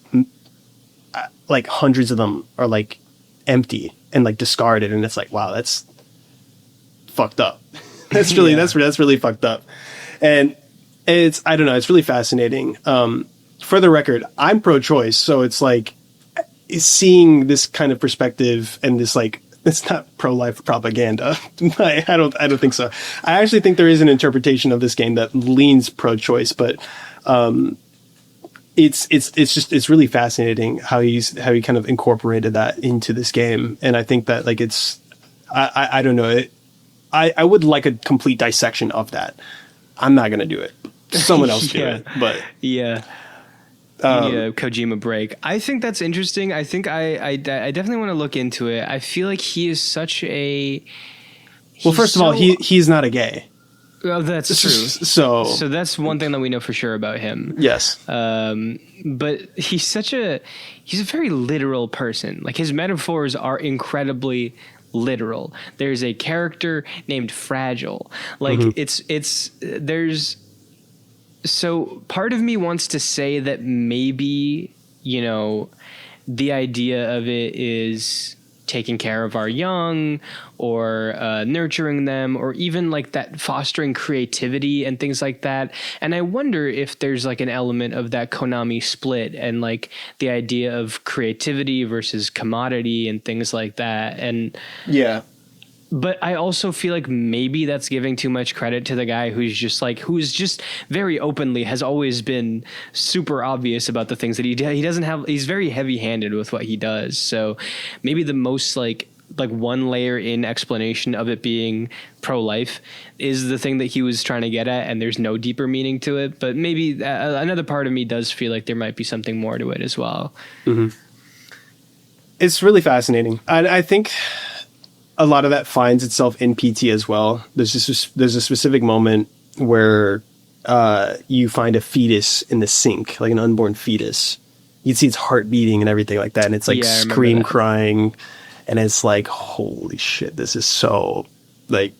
hundreds of them are like empty and like discarded, and it's like, wow, that's fucked up. That's really that's really fucked up. And it's, I don't know, it's really fascinating. For the record, I'm pro-choice, so it's like seeing this kind of perspective and this like, it's not pro-life propaganda. I don't think so. I actually think there is an interpretation of this game that leans pro-choice, but it's really fascinating how he kind of incorporated that into this game. And I think that like I don't know, I would like a complete dissection of that. I'm not gonna do it. Someone else do it. But Kojima break. I think that's interesting. I think I definitely want to look into it. I feel like he is such a. Well, first of all, he's not a gay. Well, that's true. So that's one thing that we know for sure about him. Yes. But he's a very literal person. Like his metaphors are incredibly literal. There's a character named Fragile. Like so part of me wants to say that maybe, you know, the idea of it is taking care of our young or nurturing them, or even like that fostering creativity and things like that. And I wonder if there's like an element of that Konami split and like the idea of creativity versus commodity and things like that. And but I also feel like maybe that's giving too much credit to the guy who's just very openly has always been super obvious about the things that he doesn't have. He's very heavy handed with what he does. So maybe the most like one layer in explanation of it being pro-life is the thing that he was trying to get at. And there's no deeper meaning to it, but maybe another part of me does feel like there might be something more to it as well. Mm-hmm. It's really fascinating. I think a lot of that finds itself in PT as well. There's a specific moment where you find a fetus in the sink, like an unborn fetus. You can see its heart beating and everything like that, and it's like crying, and it's like, holy shit, this is so like,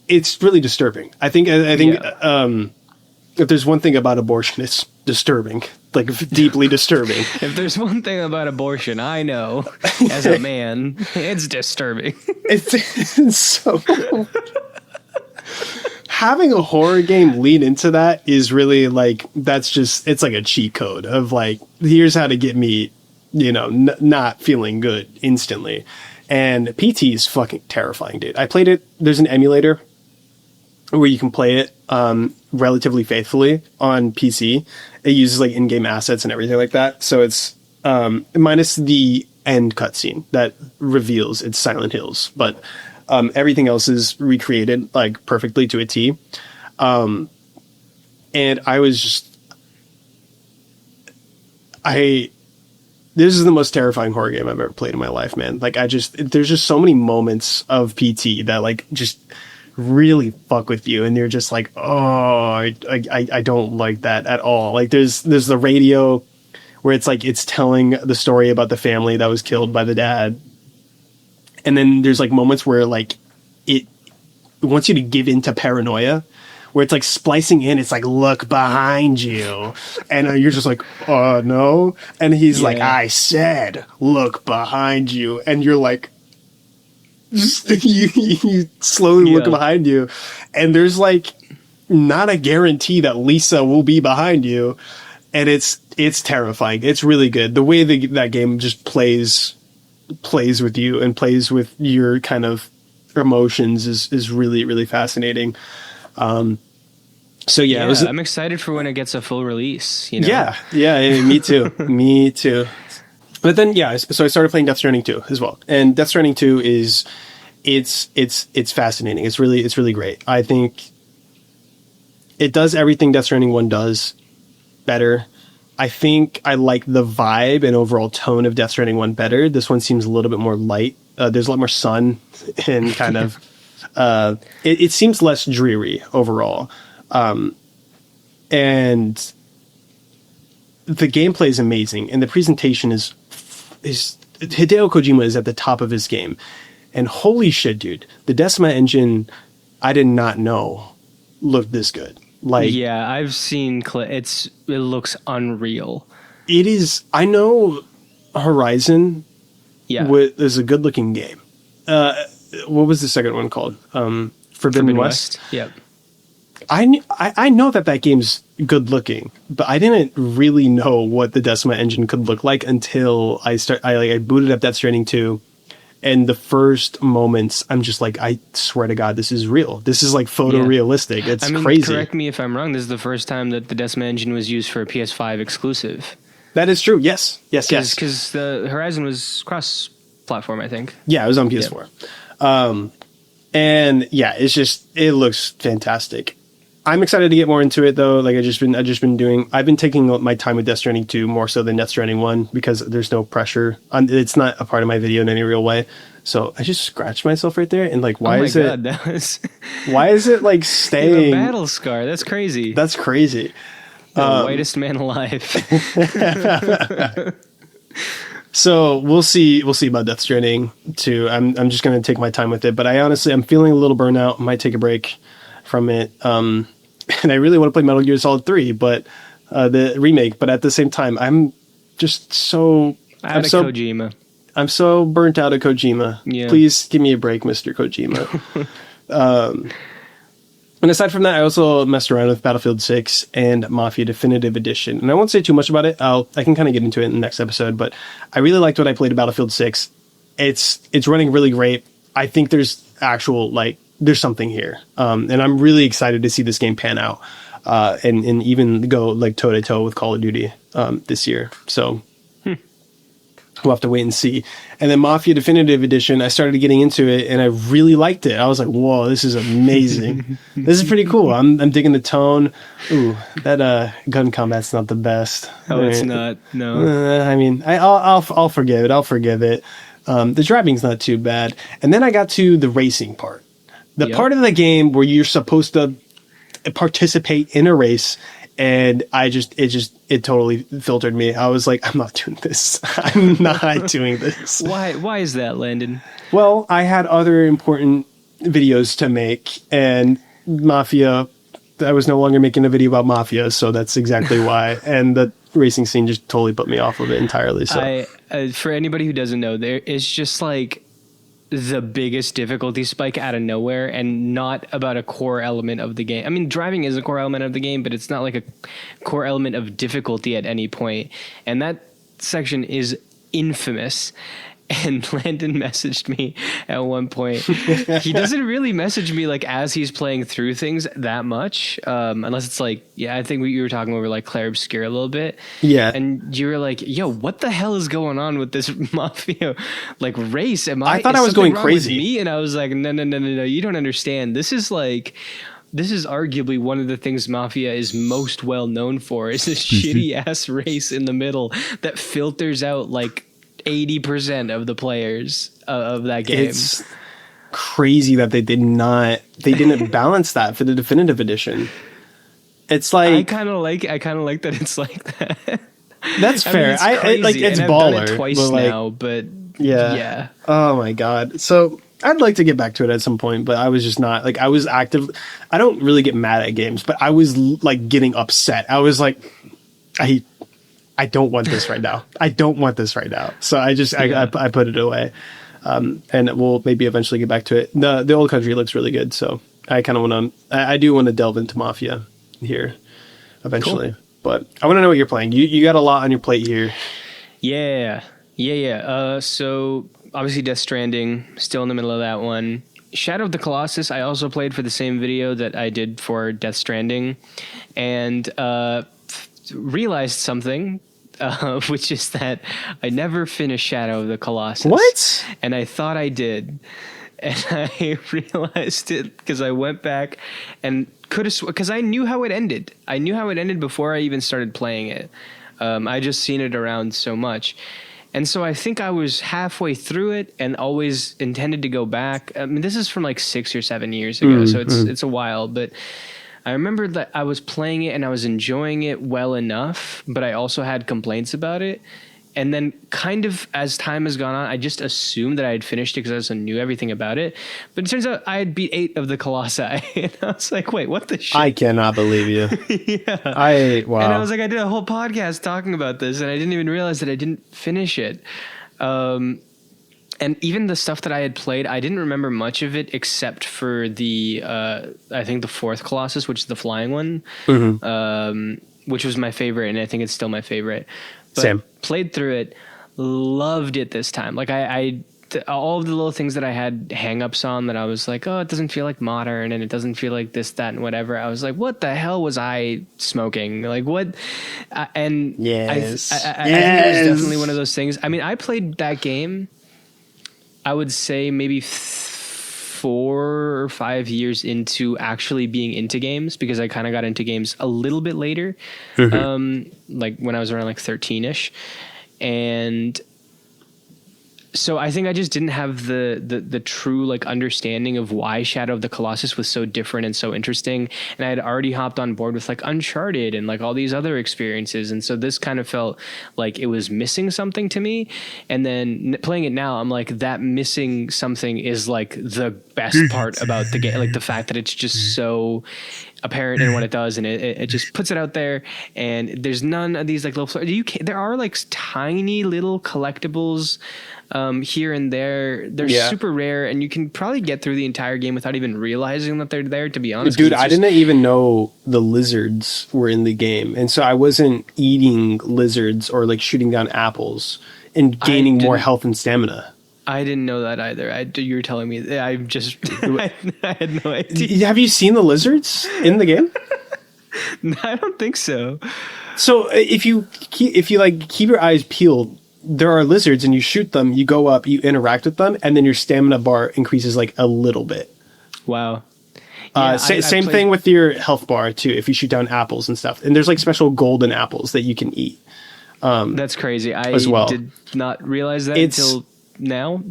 it's really disturbing. I think if there's one thing about abortion, it's disturbing, like deeply disturbing. If there's one thing about abortion I know as a man, it's disturbing. It's so having a horror game lead into that is really like, it's like a cheat code of like, here's how to get me, you know, not feeling good instantly. And PT is fucking terrifying, dude. I played it. There's an emulator where you can play it relatively faithfully on PC. It uses like in-game assets and everything like that. So it's minus the end cutscene that reveals it's Silent Hills, but everything else is recreated like perfectly to a T. And I was just, this is the most terrifying horror game I've ever played in my life, man. Like there's just so many moments of PT that like just really fuck with you, and you're just like, oh, I don't like that at all. Like there's the radio where it's like it's telling the story about the family that was killed by the dad, and then there's like moments where like it wants you to give into paranoia, where it's like splicing in, it's like, look behind you, and you're just like, oh no, and he's like, I said look behind you, and you're like, you slowly look behind you, and there's like not a guarantee that Lisa will be behind you, and it's terrifying. It's really good. The way that game just plays with you and plays with your kind of emotions is really, really fascinating. So yeah, it was, I'm excited for when it gets a full release. You know? yeah, me too, me too. But then so I started playing Death Stranding 2 as well, and Death Stranding 2 is it's fascinating. It's really great. I think it does everything Death Stranding 1 does better. I think I like the vibe and overall tone of Death Stranding 1 better. This one seems a little bit more light. There's a lot more sun and kind of it seems less dreary overall. And the gameplay is amazing, and the presentation is Hideo Kojima is at the top of his game. And holy shit, dude, the Decima engine, I did not know looked this good. Like, yeah, I've seen it looks unreal. It is. I know Horizon is a good looking game. What was the second one called? Forbidden West. Yep. I know that game's good looking, but I didn't really know what the Decima engine could look like until I booted up Death Stranding 2, and the first moments I'm just like, I swear to God, this is real. This is like photorealistic. It's crazy. Correct me if I'm wrong. This is the first time that the Decima engine was used for a PS5 exclusive. That is true. Yes. Because the Horizon was cross-platform, I think. Yeah, it was on PS4. Yep. And yeah, it looks fantastic. I'm excited to get more into it though. Like I've been taking my time with Death Stranding 2 more so than Death Stranding 1 because there's no pressure. It's not a part of my video in any real way. So I just scratched myself right there and like, why is it like staying? A battle scar. That's crazy. That's crazy. The whitest man alive. So we'll see about Death Stranding 2. I'm just going to take my time with it, but I'm feeling a little burnout. I might take a break from it. And I really want to play Metal Gear Solid 3, but the remake. But at the same time, I'm just so Kojima. I'm so burnt out of Kojima. Yeah. Please give me a break, Mr. Kojima. And aside from that, I also messed around with Battlefield 6 and Mafia Definitive Edition. And I won't say too much about it. I can kind of get into it in the next episode. But I really liked what I played at Battlefield 6. It's running really great. I think there's there's something here. And I'm really excited to see this game pan out and even go like toe to toe with Call of Duty this year. So we'll have to wait and see. And then Mafia Definitive Edition, I started getting into it and I really liked it. I was like, whoa, this is amazing. This is pretty cool. I'm digging the tone. Ooh, that gun combat's not the best. Oh, it's not. No. I mean, I'll forgive it. I'll forgive it. The driving's not too bad. And then I got to the racing part. The part of the game where you're supposed to participate in a race, and it totally filtered me. I was like, I'm not doing this. I'm not doing this. Why is that, Landen? Well, I had other important videos to make, and Mafia, I was no longer making a video about Mafia, so that's exactly why. And the racing scene just totally put me off of it entirely. So, for anybody who doesn't know, there is just like the biggest difficulty spike out of nowhere, and not about a core element of the game. I mean, driving is a core element of the game, but it's not like a core element of difficulty at any point. And that section is infamous. And Landon messaged me at one point. He doesn't really message me like as he's playing through things that much, unless it's like, I think you were talking over like Claire Obscure a little bit. Yeah. And you were like, yo, what the hell is going on with this Mafia like race? I thought I was going crazy. With me? And I was like, no, you don't understand. This is arguably one of the things Mafia is most well known for, is this shitty ass race in the middle that filters out like 80% of the players of that game. It's crazy that they didn't balance that for the definitive edition. It's like I kind of like that it's like that. That's fair. I like it's and baller. I've done it twice now, but yeah. Oh my God. So I'd like to get back to it at some point, but I was just not like, I was active. I don't really get mad at games, but I was like getting upset. I was like, I don't want this right now. I don't want this right now. So I put it away. And we'll maybe eventually get back to it. The old country looks really good. So I kind of want to, I do want to delve into Mafia here eventually. Cool. But I want to know what you're playing. You got a lot on your plate here. Yeah. So obviously Death Stranding, still in the middle of that one. Shadow of the Colossus, I also played for the same video that I did for Death Stranding, and realized something, which is that I never finished Shadow of the Colossus. What? And I thought I did. And I realized it because I went back and could have, because I knew how it ended. I knew how it ended before I even started playing it. I just seen it around so much. And so I think I was halfway through it and always intended to go back. I mean, this is from like 6 or 7 years ago, so it's a while. But I remember that I was playing it and I was enjoying it well enough, but I also had complaints about it. And then kind of as time has gone on, I just assumed that I had finished it because I also knew everything about it. But it turns out I had beat 8 of the Colossi. And I was like, wait, what the shit? I cannot believe you. Yeah. Wow. And I was like, I did a whole podcast talking about this, and I didn't even realize that I didn't finish it. And even the stuff that I had played, I didn't remember much of it except for the, I think the 4th Colossus, which is the flying one, which was my favorite, and I think it's still my favorite. But Same. Played through it, loved it this time. Like all of the little things that I had hangups on that I was like, oh, it doesn't feel like modern and it doesn't feel like this, that, and whatever. I was like, what the hell was I smoking? Like what? And yes. I think it was definitely one of those things. I mean, I played that game, I would say maybe 4 or 5 years into actually being into games, because I kind of got into games a little bit later, like when I was around like 13ish. And so I think I just didn't have the true like understanding of why Shadow of the Colossus was so different and so interesting. And I had already hopped on board with like Uncharted and like all these other experiences. And so this kind of felt like it was missing something to me. And then playing it now, I'm like, that missing something is like the best part about the game. Like the fact that it's just so apparent in what it does, and it just puts it out there, and there's none of these like little, there are like tiny little collectibles here and there. They're super rare, and you can probably get through the entire game without even realizing that they're there, to be honest. Dude, I didn't even know the lizards were in the game, and so I wasn't eating lizards or like shooting down apples and gaining more health and stamina. I didn't know that either. You were telling me. I just I had no idea. Have you seen the lizards in the game? No, I don't think so. So if you like keep your eyes peeled, there are lizards, and you shoot them, you go up, you interact with them, and then your stamina bar increases like a little bit. Wow. Same thing with your health bar too. If you shoot down apples and stuff, and there's like special golden apples that you can eat. That's crazy. I did not realize that until now.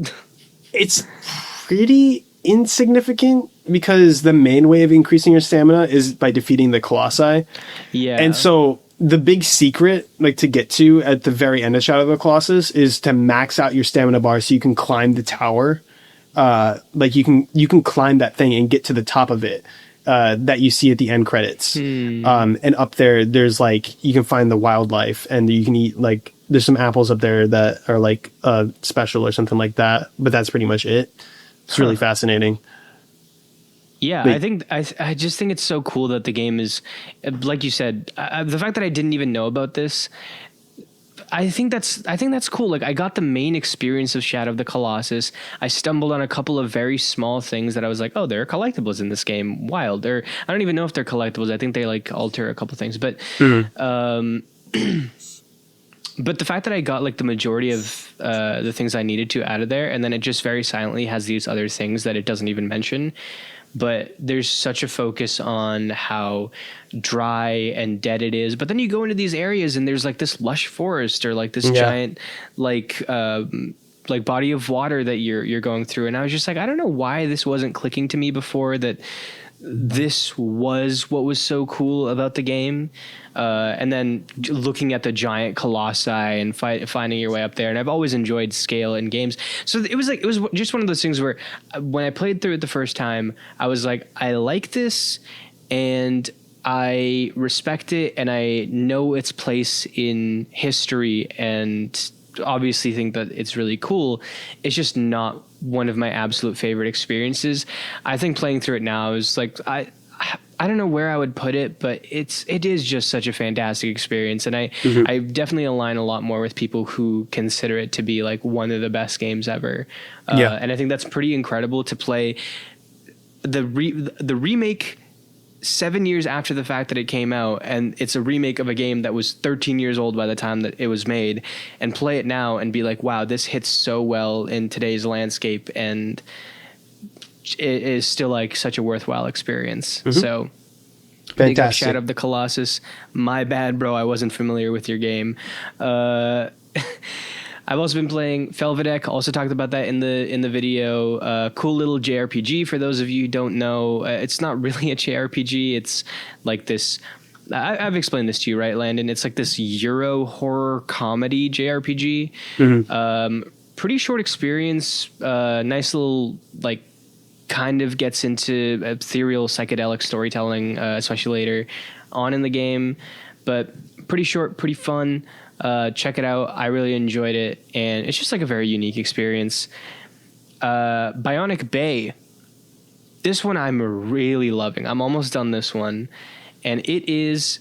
It's pretty insignificant because the main way of increasing your stamina is by defeating the colossi. Yeah. And so the big secret, like to get to at the very end of Shadow of the Colossus, is to max out your stamina bar so you can climb the tower. Like you can climb that thing and get to the top of it. That you see at the end credits. And up there's like, you can find the wildlife, and you can eat like, there's some apples up there that are like special or something like that, but that's pretty much it. It's really fascinating. Yeah, I just think it's so cool that the game is, like you said, the fact that I didn't even know about this, I think that's cool. Like I got the main experience of Shadow of the Colossus. I stumbled on a couple of very small things that I was like, oh, there are collectibles in this game. Wild. Or I don't even know if they're collectibles. I think they like alter a couple things, but but the fact that I got like the majority of the things I needed to out of there, and then it just very silently has these other things that it doesn't even mention. But there's such a focus on how dry and dead it is. But then you go into these areas and there's like this lush forest or like this giant like body of water that you're going through. And I was just like, I don't know why this wasn't clicking to me before, that this was what was so cool about the game. And then looking at the giant colossi and finding your way up there. And I've always enjoyed scale in games. So it was just one of those things where when I played through it the first time, I was like, I like this and I respect it and I know its place in history and obviously think that it's really cool. It's just not one of my absolute favorite experiences. I think playing through it now is like, I don't know where I would put it, but it is just such a fantastic experience, and I definitely align a lot more with people who consider it to be like one of the best games ever. And I think that's pretty incredible to play the remake 7 years after the fact that it came out, and it's a remake of a game that was 13 years old by the time that it was made, and play it now and be like, wow, this hits so well in today's landscape, and it is still like such a worthwhile experience. So big up Shadow of the Colossus. My bad, bro. I wasn't familiar with your game. I've also been playing Felvedek. Also talked about that in the video. Cool little JRPG. For those of you who don't know, it's not really a JRPG. It's like this. I've explained this to you, right, Landon? It's like this Euro horror comedy JRPG. Pretty short experience. Nice little like. Kind of gets into ethereal psychedelic storytelling, especially later on in the game, but pretty short, pretty fun. Check it out. I really enjoyed it, and it's just like a very unique experience. Bionic Bay. This one I'm really loving. I'm almost done this one, and it's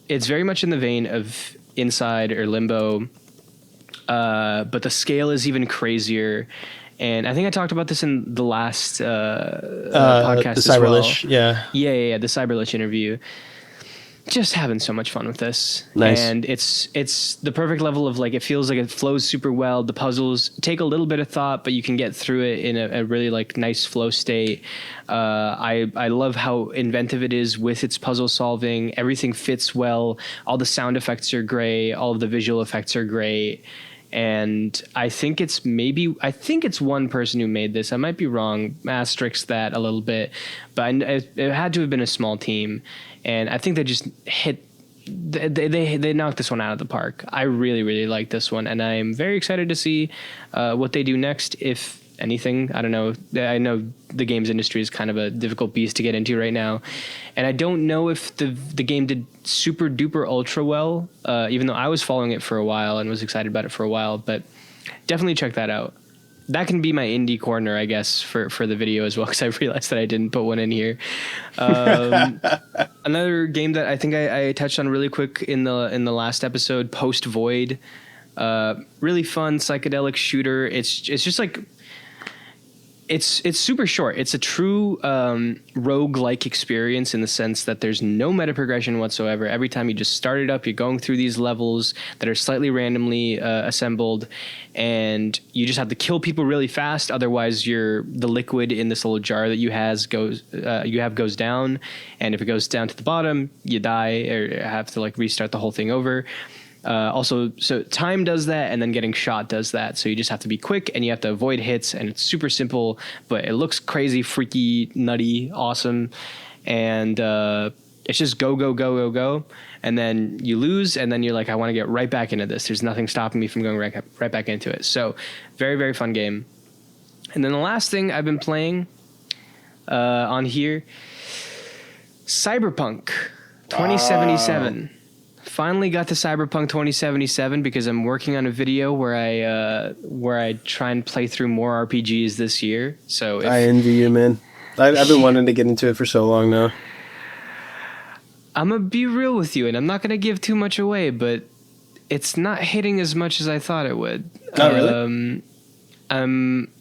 very much in the vein of Inside or Limbo, but the scale is even crazier. And I think I talked about this in the last podcast the as well. Cyberlich, yeah, the Cyberlich interview. Just having so much fun with this. Nice. And it's the perfect level of like, it feels like it flows super well. The puzzles take a little bit of thought, but you can get through it in a really like nice flow state. I love how inventive it is with its puzzle solving. Everything fits well. All the sound effects are great. All of the visual effects are great. And I think it's one person who made this. I might be wrong, asterisk that a little bit, but it had to have been a small team. And I think they just they knocked this one out of the park. I really, really like this one, and I am very excited to see what they do next, if anything. I don't know. I know the games industry is kind of a difficult beast to get into right now, and I don't know if the game did super duper ultra well, even though I was following it for a while and was excited about it for a while, but definitely check that out. That can be my indie corner, I guess, for the video as well, because I realized that I didn't put one in here. Another game that I think I touched on really quick in the last episode, Post Void. Really fun psychedelic shooter. It's just like it's super short. It's a true rogue-like experience in the sense that there's no meta progression whatsoever. Every time you just start it up, you're going through these levels that are slightly randomly assembled, and you just have to kill people really fast. Otherwise, the liquid in this little jar that you have goes down, and if it goes down to the bottom, you die or have to like restart the whole thing over. Also, so time does that, and then getting shot does that. So you just have to be quick, and you have to avoid hits, and it's super simple, but it looks crazy, freaky, nutty, awesome, and it's just go, and then you lose, and then you're like, I want to get right back into this. There's nothing stopping me from going right back into it. So very, very fun game. And then the last thing I've been playing on here, Cyberpunk 2077. Finally got to Cyberpunk 2077 because I'm working on a video where I try and play through more RPGs this year. So I envy you, man. I've been wanting to get into it for so long now. I'm gonna be real with you, and I'm not gonna give too much away, but it's not hitting as much as I thought it would. Oh, really? I'm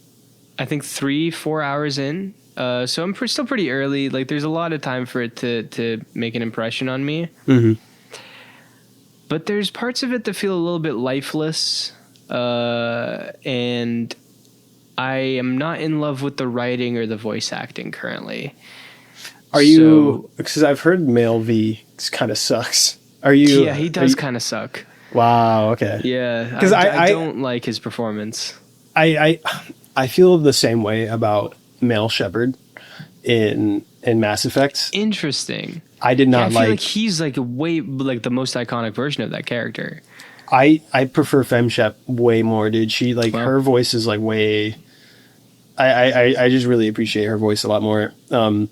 I think 3-4 hours in, so I'm still pretty early. Like, there's a lot of time for it to make an impression on me. Mm-hmm. But there's parts of it that feel a little bit lifeless, and I am not in love with the writing or the voice acting currently. Are you? Because I've heard Male V kind of sucks. Are you? Yeah, he does kind of suck. Wow. Okay. Yeah, because I don't like his performance. I feel the same way about Male Shepard in Mass Effect. Interesting. I did not I feel like he's like the most iconic version of that character. I prefer FemShep way more, dude. She her voice is like way. I just really appreciate her voice a lot more. And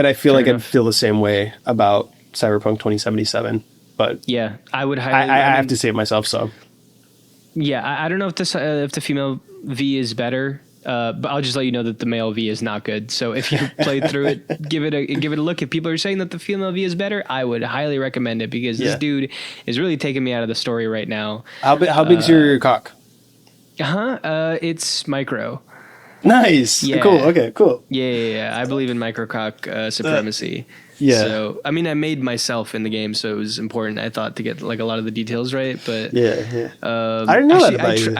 I feel like I feel the same way about Cyberpunk 2077. But yeah, I would highly. I have to save myself. So yeah, I don't know if the female V is better. But I'll just let you know that the male V is not good. So if you played through it, give it a look. If people are saying that the female V is better, I would highly recommend it because this dude is really taking me out of the story right now. How big's your cock? It's micro. Nice. Yeah. Cool. Okay. Cool. Yeah. I believe in microcock supremacy. Yeah. So I mean, I made myself in the game, so it was important. I thought to get like a lot of the details right, but yeah. I didn't know that about you.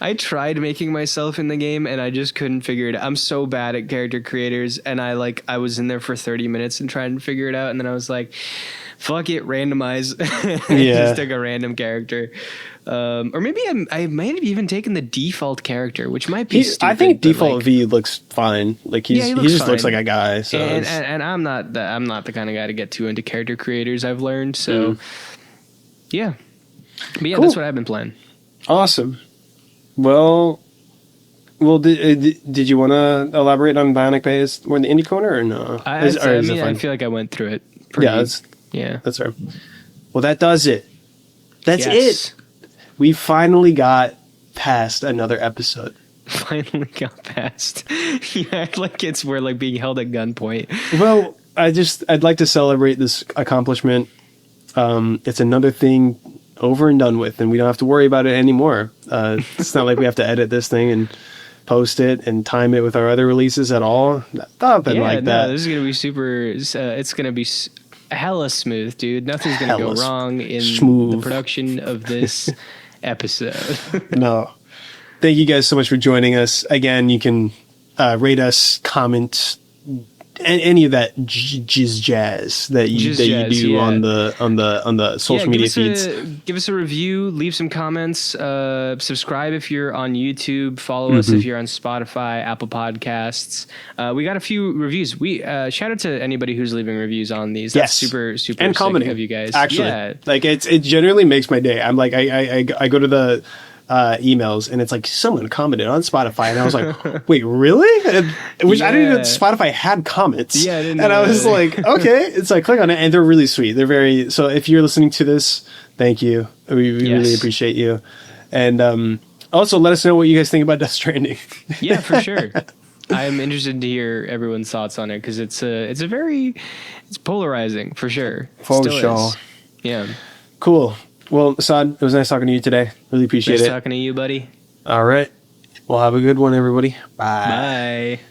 I tried making myself in the game, and I just couldn't figure it out. I'm so bad at character creators, and I was in there for 30 minutes and trying to figure it out, and then I was like, "Fuck it, randomize." Just took a random character. Or maybe I might have even taken the default character, which might be stupid. I think default V looks fine. Like he just looks like a guy. So and I'm not the kind of guy to get too into character creators. I've learned. So yeah, but yeah, cool. That's what I've been playing. Awesome. Well, did you want to elaborate on Bionic Bay? We're in the indie corner or no? I feel like I went through it. That's right. Well, that does it. That's it. We finally got past another episode. Finally got past. Yeah, like we're like being held at gunpoint. Well, I'd like to celebrate this accomplishment. It's another thing over and done with, and we don't have to worry about it anymore. It's not like we have to edit this thing and post it and time it with our other releases at all. Nothing like that. This is gonna be super. It's gonna be hella smooth, dude. Nothing's gonna go wrong in the production of this episode. No. Thank you guys so much for joining us. Again, you can rate us, comment, any of that jazz that you do on the social media feeds. Give us a review, leave some comments, subscribe if you're on YouTube, follow us if you're on Spotify, Apple Podcasts. We got a few reviews. We shout out to anybody who's leaving reviews on these. That's super and sick commenting of you guys. Actually, like it generally makes my day. I'm like I go to the emails and it's like someone commented on Spotify and I was like, wait, really? Which I didn't even know Spotify had comments. Yeah, I didn't know and I was like, okay. It's like click on it and they're really sweet. They're very so if you're listening to this, thank you. We really appreciate you. And also let us know what you guys think about Death Stranding. Yeah, for sure. I'm interested to hear everyone's thoughts on it because it's polarizing for sure. For sure. Yeah. Cool. Well, Asad, it was nice talking to you today. Really appreciate it. Nice talking to you, buddy. All right. Well, have a good one, everybody. Bye. Bye.